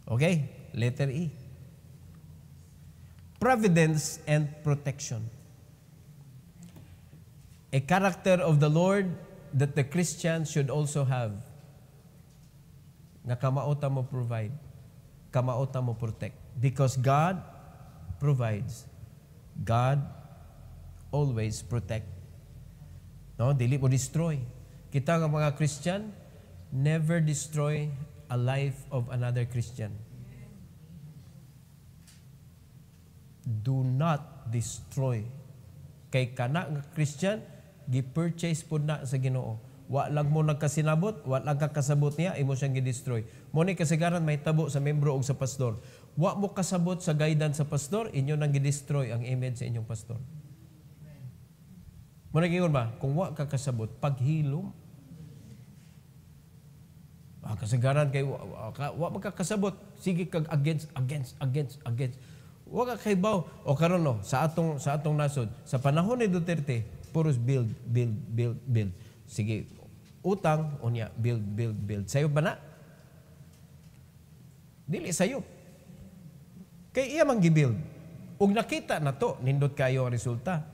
Okay, letter E. Providence and protection. A character of the Lord that the Christian should also have. Nga kamauta mo provide. Kamauta mo protect. Because God provides. God always protect. No, dili mo destroy. Kita nga mga Christian, never destroy a life of another Christian. Do not destroy. Kay kana nga Christian, gi-purchase po na sa Ginoo. Wa lang mo nagkasinabot, wa lang kakasabot niya, imo siyang gi-destroy. Mo ni kasagaran may tabo sa membro o sa pastor. Wa mo kasabot sa guidance sa pastor, inyo nang gi-destroy ang image sa inyong pastor. Mo na gingon ba? Kung wa ka kasabot, paghilom. Kasagaran kay wa magkakasabot, sige kag against. Wa ka kay baw o karon no sa atong nasod sa panahon ni Duterte puros build. Sige utang unya build. Sayo ba na? Dili sayo. Kay iya man gi-build. Ug nakita na to nindot kayo ang resulta.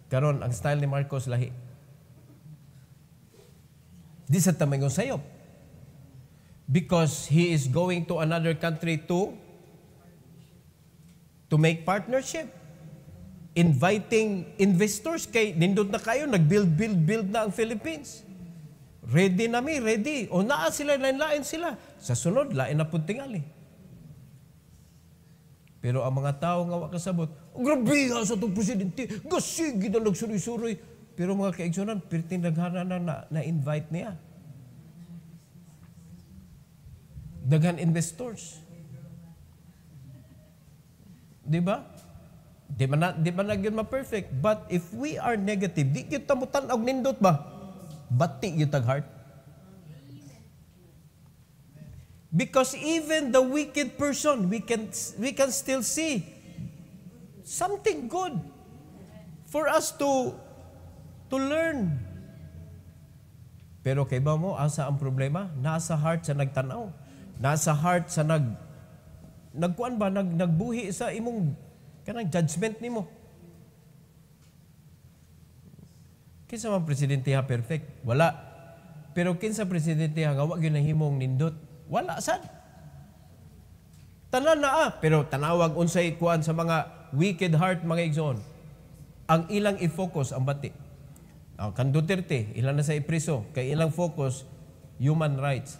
Karon ang style ni Marcos lahi. Di sa tamangon sayo. Because he is going to another country to make partnership. Inviting investors kay nindot na kayo, nag-build na ang Philippines. Ready. O naa sila, lain sila. Sa sunod, lain na pud tingali. Pero ang mga tao nga wa kasabot, grabe ha sa itong presidente, gasigi na nagsuri-suri. Pero mga kaigsunan, pirting naghana na invite niya. Daghan investors. Di ba? Di man na gyud ma-perfect. But if we are negative, di gyud ta mo tan-og nindot ba? Bati gyud tag heart. Because even the wicked person, we can still see something good for us to learn. Pero kay ba mo, asa ang problema? Nasa heart sa nagtanaw. Nasa heart sa nagkuan ba, nagbuhi sa imong kanang judgment nimo. Kinsa man presidente ha perfect? Wala. Pero kinsa presidente ha nga wa gyud nahimong nindot? Wala sad. Tanan na pero tanawag unsay kuan sa mga wicked heart mga igsoon. Ang ilang i-focus ang bati. Kan Duterte, ilan na sa ipriso, kay ilang focus human rights.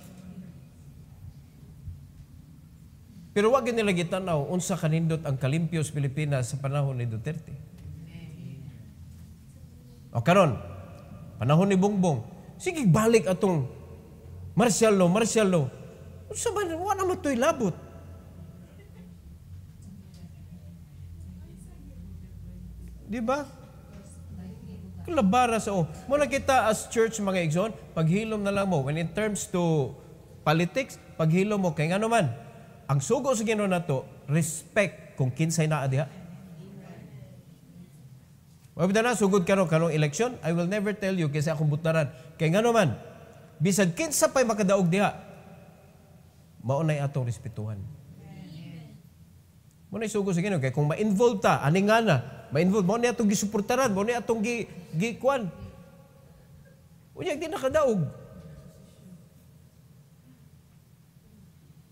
Pero wag nila gitanaw unsa kanindot ang kalimpios Pilipinas sa panahon ni Duterte. O karon, panahon ni Bongbong, sige balik atong martial law. Unsa man wa na matoy labot. Di ba? Kalabara sa muna kita as church mga igsoon, paghilom na lang mo. When in terms to politics, paghilom mo kay ngano man. Ang sugo sa Ginoo nato, respect kung kinsay naa diha. Wabda na sugod kanong election, I will never tell you kinsa akong butaran. Kay ngano man, bisag kinsa pay makadaog diha, maunay atong respetuhan. Muna sugo sa Ginoo kay kung ma-involve ta, ani nga na, ma-involve mo ni atong gisuportaran, mo ni atong gikuan. Unya di nakadaog.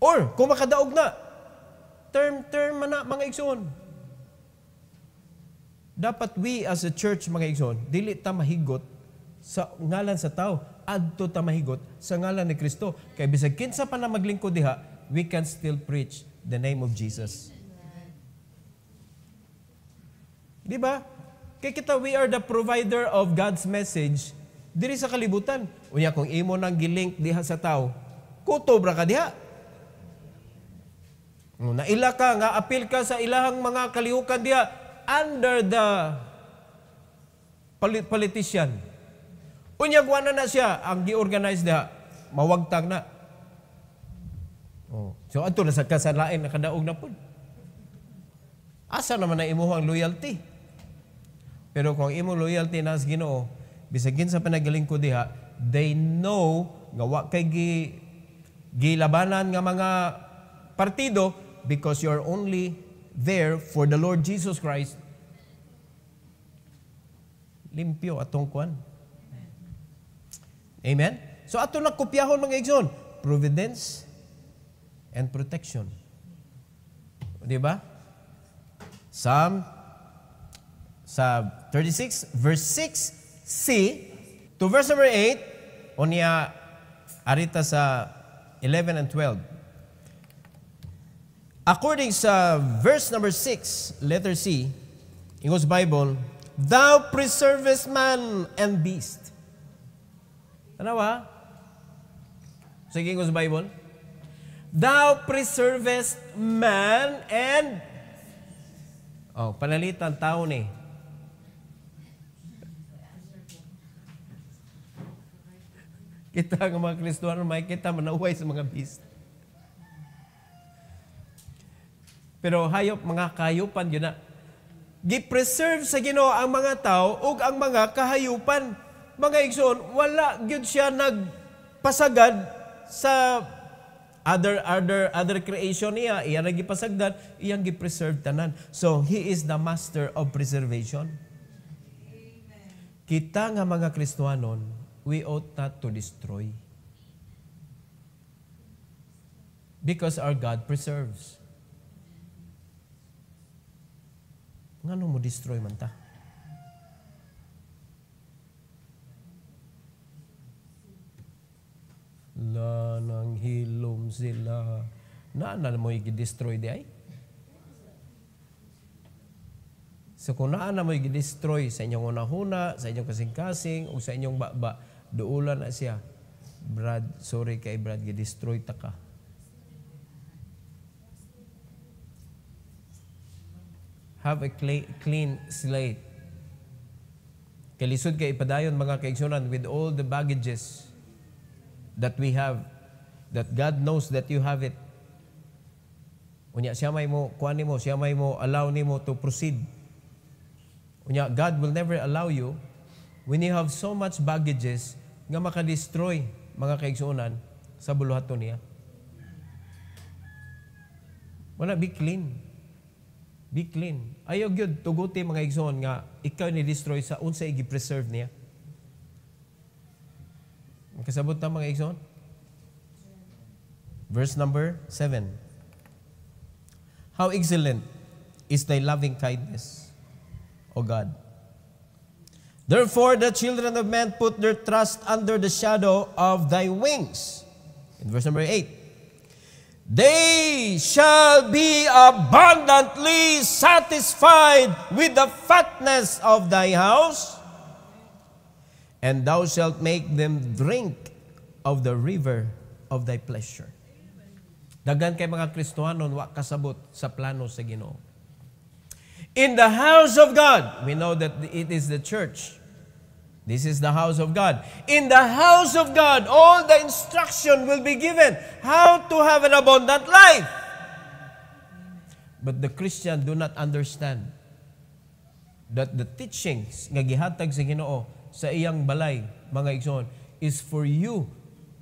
Or kung makadaog na, term man na mga igsoon. Dapat we as a church mga igsoon, dili ta mahigot sa ngalan sa tao, adto ta mahigot sa ngalan ni Kristo. Kay bisag kinsa pa na maglingkod diha, we can still preach the name of Jesus. Di ba? Kay kita, we are the provider of God's message diri sa kalibutan. Unya kung imo nang gilink diha sa tao, kutobra ka diha. Naila ka, nga apil ka sa ilahang mga kalihukan diha under the politician. Unya guana na siya ang gi-organize diha, mawagtag na. So ato na sa kasalain nakadaog na pud. Asa naman na imuhang loyalty? Pero kung imo loyalty na sa Ginoo, bisagin sa panagaling ko diha, they know nga wa kay gilabanan nga mga partido because you're only there for the Lord Jesus Christ. Limpyo atong kuan. Amen? So ato na kopyahon mga igsoon, providence and protection. Di ba? Psalm sa 36 verse 6c to verse number 8 unya arita sa 11 and 12. According sa verse number 6, letter C, English Bible, thou preservest man and beast. Ano ba? Sige, English Bible. Thou preservest man and panalitan tao ni. Kita ng mga Kristiyano, may kita manaway sa mga beast. Pero hayop, mga kahayupan, yun na. Gi-preserve sa Ginoo ang mga tao ug ang mga kahayupan. Mga igsoon, wala gyud siya nagpasagad sa other creation niya. Iya nagipasagdan, iyang gi-preserve tanan. So, He is the master of preservation. Kita nga mga Kristiyanon, we ought not to destroy. Because our God preserves. Ngano mo destroy man ta? Nang hilom sila. Naan mo i-destroy di ay? So kung naan mo i-destroy sa inyong unahuna, sa inyong kasing-kasing, o sa inyong baba, duulan na siya. Brad, sorry kay Brad, i-destroy ta ka. have a clean slate. Kalisod kay ipadayon mga kaigsunan with all the baggages that we have, that God knows that you have it. Unya siya may mo kuan nimo, siya may mo allow nimo to proceed. Unya God will never allow you when you have so much baggages nga maka-destroy mga kaigsunan sa buluhaton niya. Wala, be clean. Be clean. Ayaw gyud tuguti mga igsoon nga ikaw ni destroy sa unsay gi-preserve niya. Makasabot na mga igsoon? Verse number 7. How excellent is thy loving kindness, O God. Therefore the children of men put their trust under the shadow of thy wings. In verse number 8. They shall be abundantly satisfied with the fatness of thy house, and thou shalt make them drink of the river of thy pleasure. Dagan kay mga Kristohanon wa kasabot sa plano sa Ginoo. In the house of God, we know that it is the church. This is the house of God. In the house of God, all the instruction will be given how to have an abundant life. But the Christian do not understand that the teachings nga gihatag sa Ginoo sa iyang balay, mga igsoon, is for you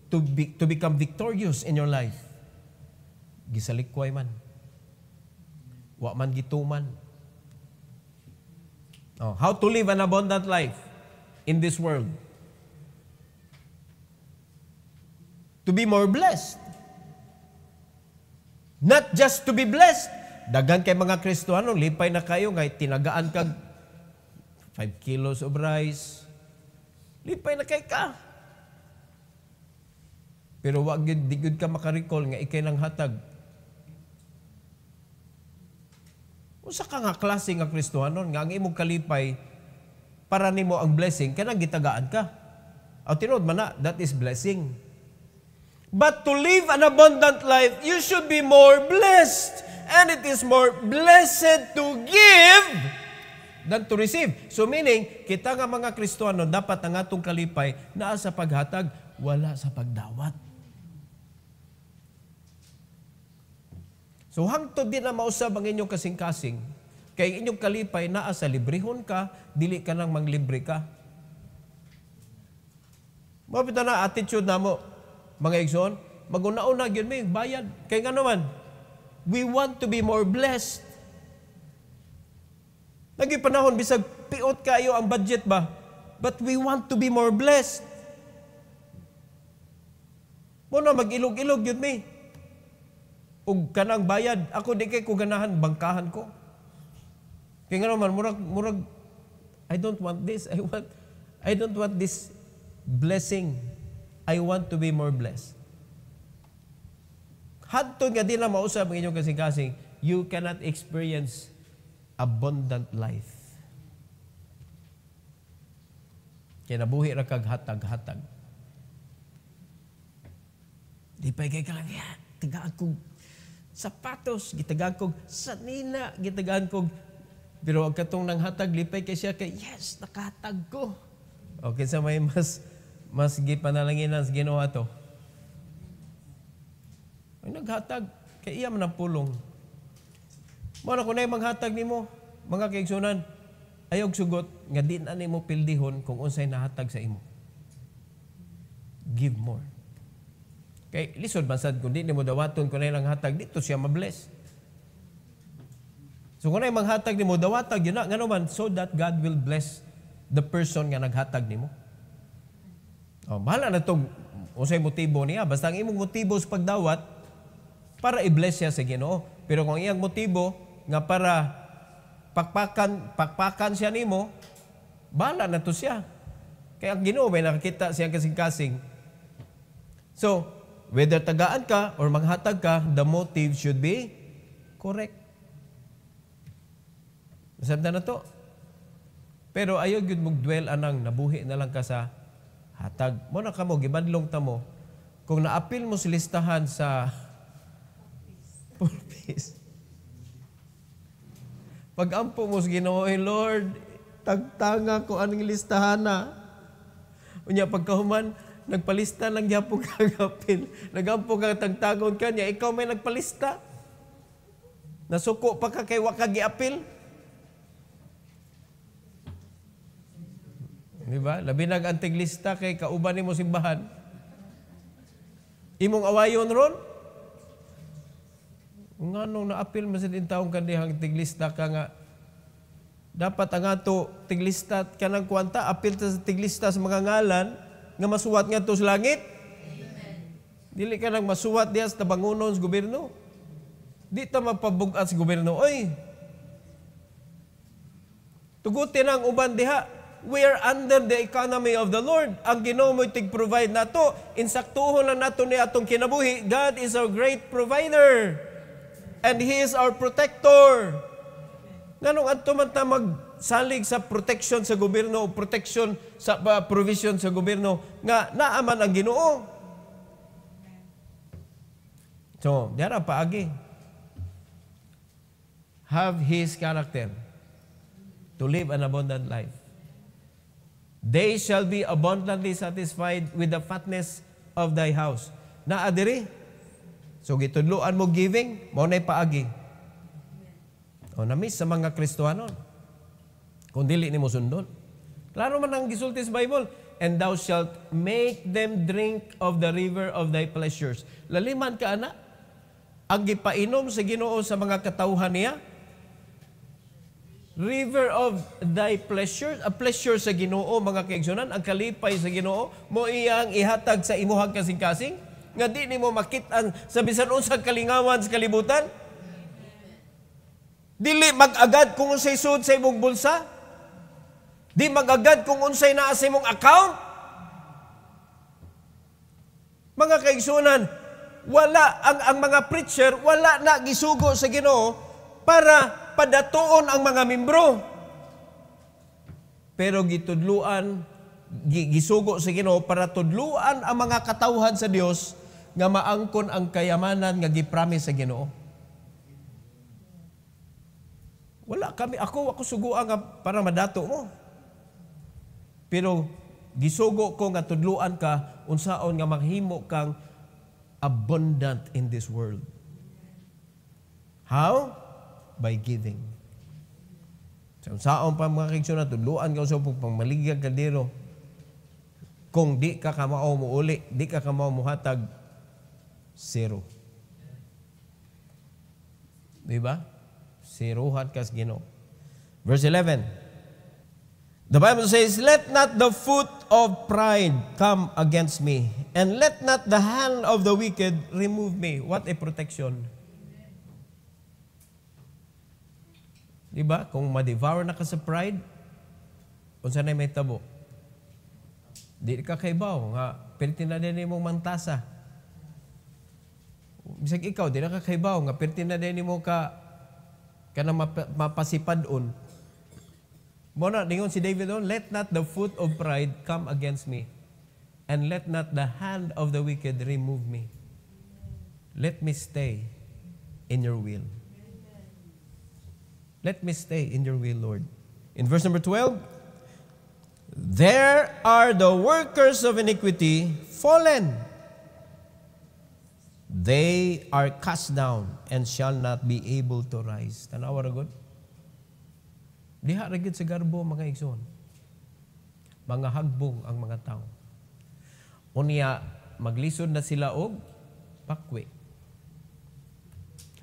to become victorious in your life. Gisalikway man. Wa man gituman. How to live an abundant life in this world. To be more blessed. Not just to be blessed. Dagan kay mga Kristohano, lipay na kayo, ngay tinagaan kag 5 kilos of rice. Lipay na kay ka. Pero wag di gud ka makarikol nga ikay nang hatag. Usa ka nga klase nga Kristohano nga ang imong kalipay para nimo ang blessing, kanang gitagaan ka. Ang tinod man na, that is blessing. But to live an abundant life, you should be more blessed. And it is more blessed to give than to receive. So meaning, kita nga mga Kristohano, dapat ang atong kalipay naa sa paghatag, wala sa pagdawat. So hangtod din na mausab ang inyong kasing-kasing, kay inyong kalipay naa sa librehon ka, dili ka nang manglibre ka. Mapita na attitude na mo, mga igsoon, maguna-una yun may bayad. Kaya nga naman, we want to be more blessed. Nagipanahon, bisag piot kayo ang budget ba? But we want to be more blessed. Muna mag-ilog-ilog yun may. Ug kanang bayad, ako di kay ko ganahan, bangkahan ko. Kaya nga naman, murag, I don't want this. I don't want this blessing. I want to be more blessed. Hadto nga di na mausap ang inyong kasing-kasing, you cannot experience abundant life. Kaya nabuhi ra kag hatag-hatag. Di pa kay kalang, tagaan kong sapatos, gitagaan kong sanina, gitagaan kong. Pero ang katong nang hatag, lipay kay siya kay, yes, nakahatag ko. Okay, sa may mas gipanalanginan sa Ginoo ato. Ay naghatag, kay iya man ang pulong. Muna kung na yung manghatag ni mo, mga kaigsunan, ayog sugot, nga di na mo pildihon kung unsay nahatag sa imo. Give more. Kay lisod basad kung di mo dawaton kung na yung hatag, dito siya mabless. So kung na yung manghatag ni mo, dawatag yun na, nga naman, so that God will bless the person nga naghatag ni mo. Bahala na itong unsay motibo niya. Basta ang imong motibo sa pagdawat, para i-bless siya sa Ginoo. Pero kung iyang motibo, nga para pakpakan siya nimo, bahala na to siya. Kaya ang Ginoo may nakakita siyang kasing-kasing. So, whether tagaan ka or manghatag ka, the motive should be correct. Masabda na to. Pero ayaw yun mong-dwell anang nabuhi na lang ka sa hatag. Muna ka mo, gibadlong ta mo, kung naapil mo sa listahan sa purpose. Pag-ampo mo sa Ginoo, Lord, tagtanga ko aning listahan na. Unya pagkahuman, nagpalista lang gyapon kang apil. Nagampo ka tagtagon kanya, ikaw may nagpalista. Nasuko pa ka kay wa ka giapil. Di ba? Labi nag-antig lista kay kauban nimo simbahan. Imong awayon ron? Nganong na-apil masid in taong kandihang tiglista ka nga dapat ang ato tiglista kanang kwanta apil ta sa tiglista sa mga ngalan nga masuwat nga to sa langit. Amen. Dili ka nang masuwat diya sa tabangunon sa gobyerno. Di ta mapabugat sa gobyerno. Oy, tugutin ang uban diha. We are under the economy of the Lord. Ang Ginoo mo'y tig-provide nato. Insaktuhon lang nato ni atong kinabuhi. God is our great provider. And He is our protector. Nganong adto man ta magsalig sa protection sa gobyerno o protection sa provision sa gobyerno nga naaman ang Ginoo. So, diara paagi. Have His character to live an abundant life. They shall be abundantly satisfied with the fatness of thy house. Naa diri. So gitudloan mo giving, mo na'y paagi. O namis sa mga Kristohanon. Kung dili ni mo sundon. Klaro man ang gisulti sa Bible. And thou shalt make them drink of the river of thy pleasures. Laliman ka, ana. Ang gipainom sa Ginoo sa mga katawhan niya. River of thy pleasures. A pleasure sa Ginoo, mga kaigsunan. Ang kalipay sa Ginoo, mo iyang ihatag sa imuhang kasing-kasing. Nga di ni mo makitaan sa bisan unsang kalingawan sa kalibutan. Dili mag-agad kung unsay sud sa imong bulsa. Di mag-agad kung unsay naa sa imong account. Mga kaigsunan, wala ang mga preacher wala na gisugo sa Ginoo para padatuon ang mga membro. Pero gitudluan, gisugo sa Ginoo para tudluan ang mga katawhan sa Dios nga maangkon ang kayamanan nga gipromise sa Ginoo. Wala kami, ako suguan nga para madato mo. Pero gisugo ko nga tudluan ka unsaon nga mahimo kang abundant in this world. How? By giving. So, unsaon pa mga kaigsunan, tudluan ka usapong pangmaligag ka diro. Kung di ka kamao mo uli, di ka kamao mo hatag, zero. Diba? Zerohan ka sa Ginoo. Verse 11. The Bible says, let not the foot of pride come against me, and let not the hand of the wicked remove me. What a protection. Diba? Kung ma-devour na ka sa pride, kung saan may tabo, di ka kaibaw, nga, perti na din mong mantasa. Bisag ikaw, di na ka kaibaw, nga, perti na din mo ka na mapasipadon. Muna, ningon si David, let not the foot of pride come against me, and let not the hand of the wicked remove me. Let me stay in your will. Let me stay in your will, Lord. In verse number 12, there are the workers of iniquity fallen. They are cast down and shall not be able to rise. Tanawa ra gud. Diha ra gid sa garbo mga igsoon. Mga hagbong ang mga tao. Unya maglisod na sila og pakwi.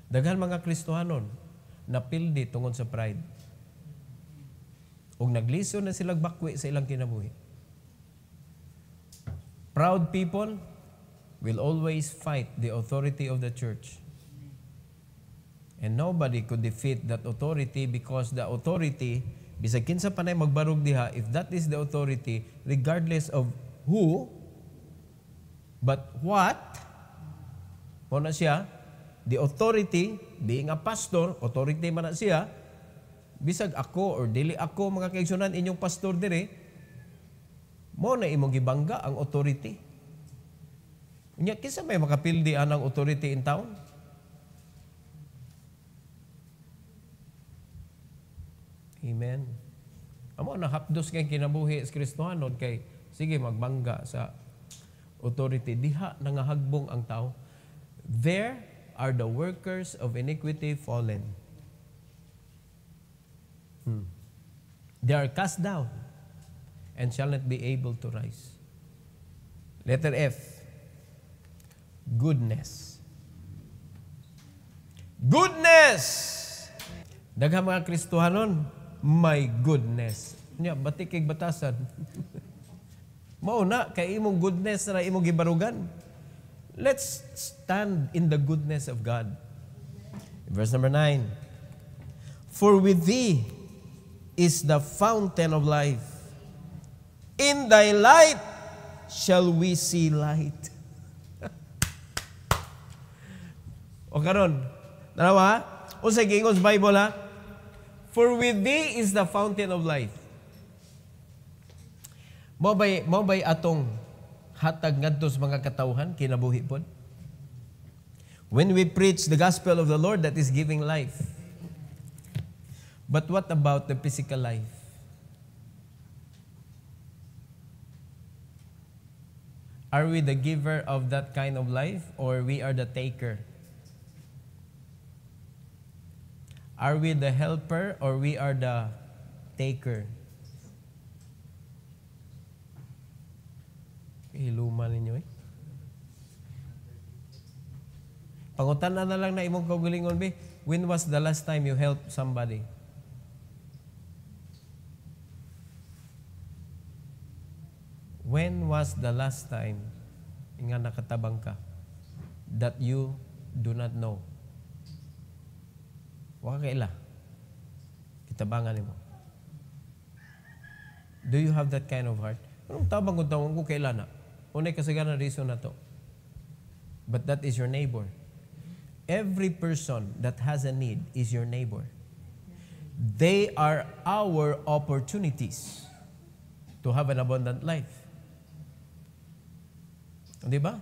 Daghan mga Kristohanon napildi tungod sa pride. Ug naglisod na sila bakwi sa ilang kinabuhi. Proud people will always fight the authority of the church. And nobody could defeat that authority because the authority, bisag kinsa panay magbarog diha, if that is the authority, regardless of who, but what, mo na siya, the authority, being a pastor, authority man na siya, bisag ako or dili ako mga kaigsunan inyong pastor dire, mo na imong gibangga ang authority. Unya kinsa may makapildi anang authority in town? Amen. Amo na hapdos kay kinabuhi sa Kristohanon kay sige magbangga sa authority. Diha nangahagbong ang tao. There are the workers of iniquity fallen. They are cast down and shall not be able to rise. Letter F. Goodness. Goodness! Daghang mga Kristohanon, my goodness. Nya, batik kay batasan. Mauna, kay imong goodness na imong gibarugan. Let's stand in the goodness of God. Verse number 9. For with thee is the fountain of life. In thy light shall we see light. O karon, dalawa ha? O sa gingon sa Bible ha? For with thee is the fountain of life. Mao bay atong hatag ngadto sa mga katawhan kinabuhi pod. When we preach the gospel of the Lord, that is giving life. But what about the physical life? Are we the giver of that kind of life or we are the taker? Are we the helper or we are the taker? Iluman ninyo eh. Pangutanan na lang na imong kaugalingon be, when was the last time you helped somebody? When was the last time nga nakatabang ka that you do not know? Waka kaila. Kitabangan mo. Do you have that kind of heart? Anong tabang ko kailan na? Unay kasagaran reason na to. But that is your neighbor. Every person that has a need is your neighbor. They are our opportunities to have an abundant life. Di ba?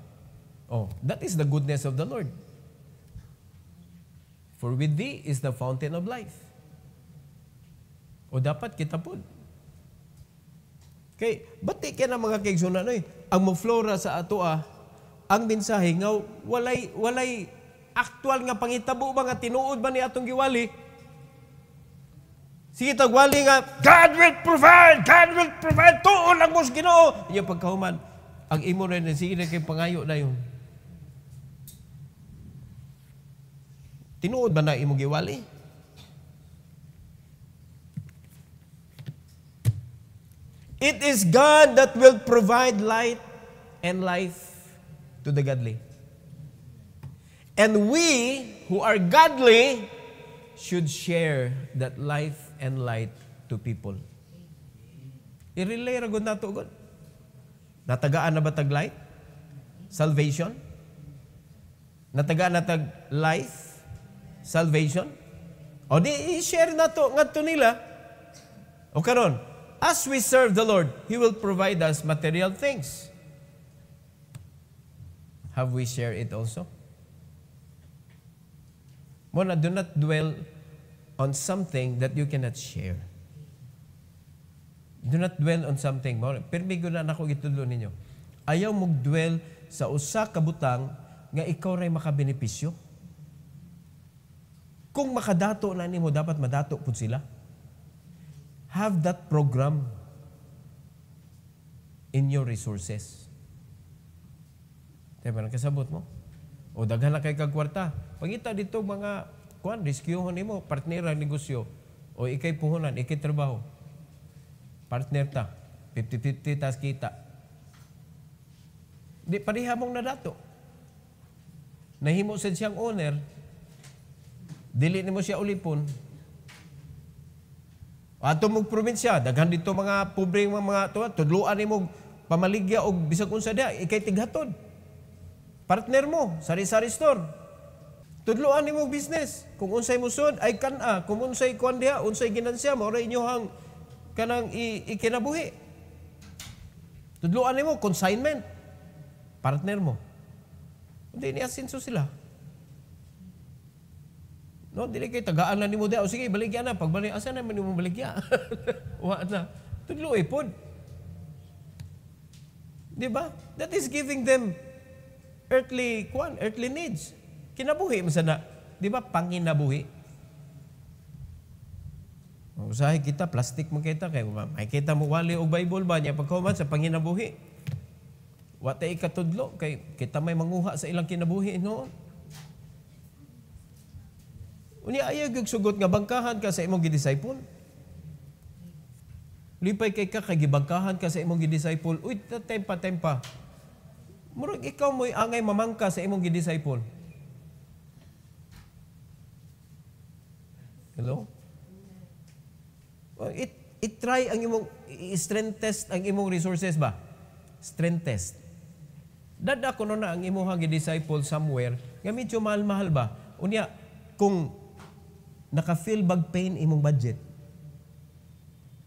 Oh, that is the goodness of the Lord. For with thee is the fountain of life. O dapat kita po. Kay, bati kaya na mga kaigsunan ang muflora sa ato ang mensahe nga walay aktual nga pangitabo ba nga tinuod ba ni atong giwali? Sige tagwali nga, God will provide, tuon ang mos Ginoo. Iya pagkahuman, ang imo rin, sige na kay pangayo na yun. Tinuod ba na imo giwali? It is God that will provide light and life to the godly. And we who are godly should share that life and light to people. I-relay ragod na ito, God. Natagaan na ba tag light? Salvation? Natagaan na tag life? Salvation? O di, i-share na to, ngadto nila. O karon, as we serve the Lord, He will provide us material things. Have we shared it also? Mona, do not dwell on something that you cannot share. Do not dwell on something. Permigo na ako gitulo ninyo. Ayaw mong dwell sa usa ka butang nga ikaw ray makabenepisyo. Kung makadato na nimo, dapat madato pud sila. Have that program in your resources. Diba, kasabot mo? O daghan na kay kag kwarta. Pangita dito mga rescuehon nimo, partner ang negosyo. O ikay puhunan, ikay trabaho. Partner ta. 50-50 tas kita. Di pareha mong nadato. Nahimo sad siyang owner. Dili nimo siya ulipon. Ato mong probinsya, daghan dito mga pobreng mga tudluan nimo pamaligya og bisag unsa dia, ikay tighatod. Partner mo, sari-sari store. Tudloan nimo business. Kung unsay musod ay kana, kung unsay kuan diha, unsay ginansya mo ra inyohang kanang ikinabuhi. Tudloan nimo consignment. Partner mo. Hindi ni asinso sila. No, dili kay tagaan na nimo daw. Sige, baligya na. Pagbalik, asa naman nimo baligya? Wa na. Tudlo pod. Di ba? That is giving them earthly needs. Kinabuhi mo sana. Di ba? Panginabuhi. Usahay kita, plastic mo kita. Kaya may kita mo wali o Bible ba niya pagkuman sa panginabuhi. Wata ikatudlo. Kay kita may manguha sa ilang kinabuhi noon. Unya ayag sugot nga bangkahan ka sa imong gidisciple. Lipay kay ka kay gibangkahan ka sa imong gidisciple. Uy, tempa. Murag ikaw mo'y angay mamangka sa imong gidisciple. Hello? Try ang imong strength test ang imong resources ba? Strength test. Dada ko na ang imong gidisciple somewhere nga medyo mahal-mahal ba? Unya kung naka-feel bag pain imong budget.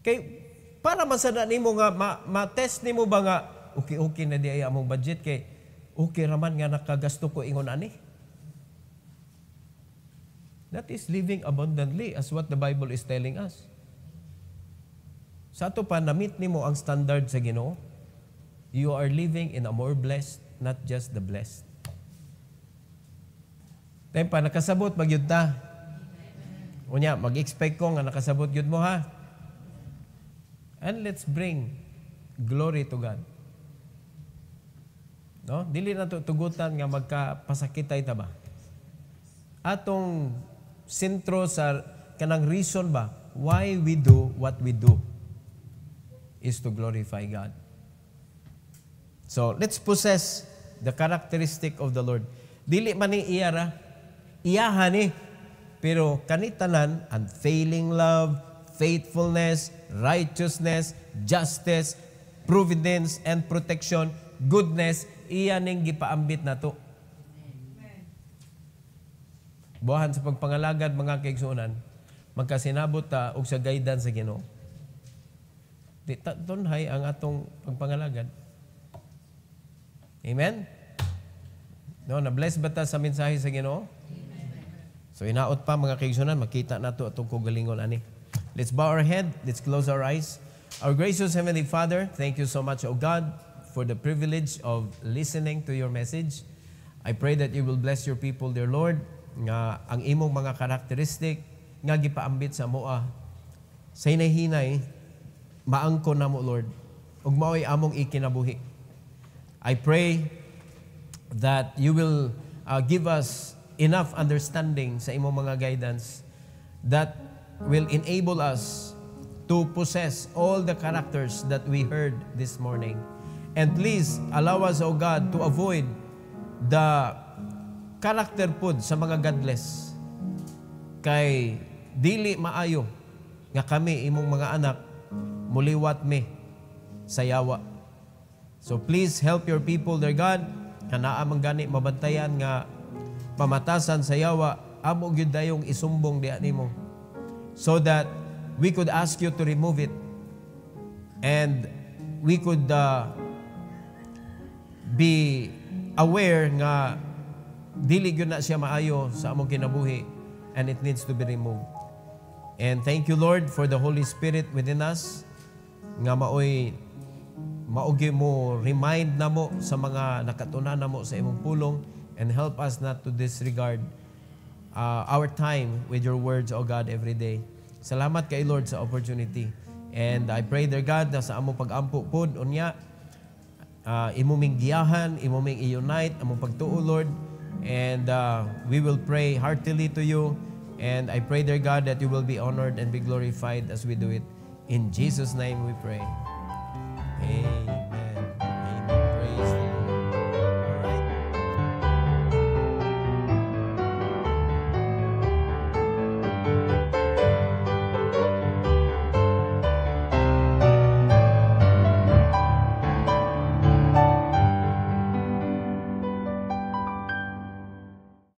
Kay para masada nimo nga ma-test nimo ba nga okay na di ay among budget kay okay raman nga nakagasto ko ingon ani. That is living abundantly as what the Bible is telling us. Sa ato pa na-meet nimo ang standard sa Ginoo, you are living in a more blessed, not just the blessed. Tayo pa nakasabot magyud ta. Unya, mag-expect ko nga nakasabot yun mo ha. And let's bring glory to God. No? Dili na tugutan nga magkapasakitay ta ba? Atong sentro sa kanang reason ba why we do what we do is to glorify God. So, let's possess the characteristic of the Lord. Dili man ni iyara, iyahan ni. Pero kanitanan, unfailing love, faithfulness, righteousness, justice, providence, and protection, goodness, iyan ning gipaambit na to. Buhan sa pagpangalagad, mga kaigsunan, magkasinabot ta og sa guidance sa Ginoo. Tunhay ang atong pagpangalagad. Amen? No, na-bless ba ta sa mensahe sa Ginoo? So inaot pa mga kaigsunan, makita nato atong kugalingon ani. Let's bow our head, let's close our eyes. Our gracious Heavenly Father, thank you so much, O God, for the privilege of listening to your message. I pray that you will bless your people, dear Lord, nga ang imong mga karakteristik nga gipaambit sa moa sa hinay-hinay maangko namo, Lord, ug mao'y among ikinabuhi. I pray that you will give us enough understanding sa imong mga guidance that will enable us to possess all the characters that we heard this morning. And please allow us, O God, to avoid the character pud sa mga godless. Kay dili maayo nga kami imong mga anak muliwat me sa yawa. So please help your people, dear God, nga naa man gani mabantayan nga pamatasan sa yawa, amo gyud dayong isumbong diha nimo, so that we could ask you to remove it and we could be aware nga dili gyud na siya maayo sa among kinabuhi and it needs to be removed. And thank you, Lord, for the Holy Spirit within us nga maoy maugi mo remind namo sa mga nakatuna namo sa imong pulong. And help us not to disregard our time with your words, O God, every day. Salamat kay Lord sa opportunity. And I pray, dear God, na sa among pag-ampo pod unya, imuming giyahan, imuming i-unite, among pagtuo, Lord. And we will pray heartily to you. And I pray, dear God, that you will be honored and be glorified as we do it. In Jesus' name we pray. Amen.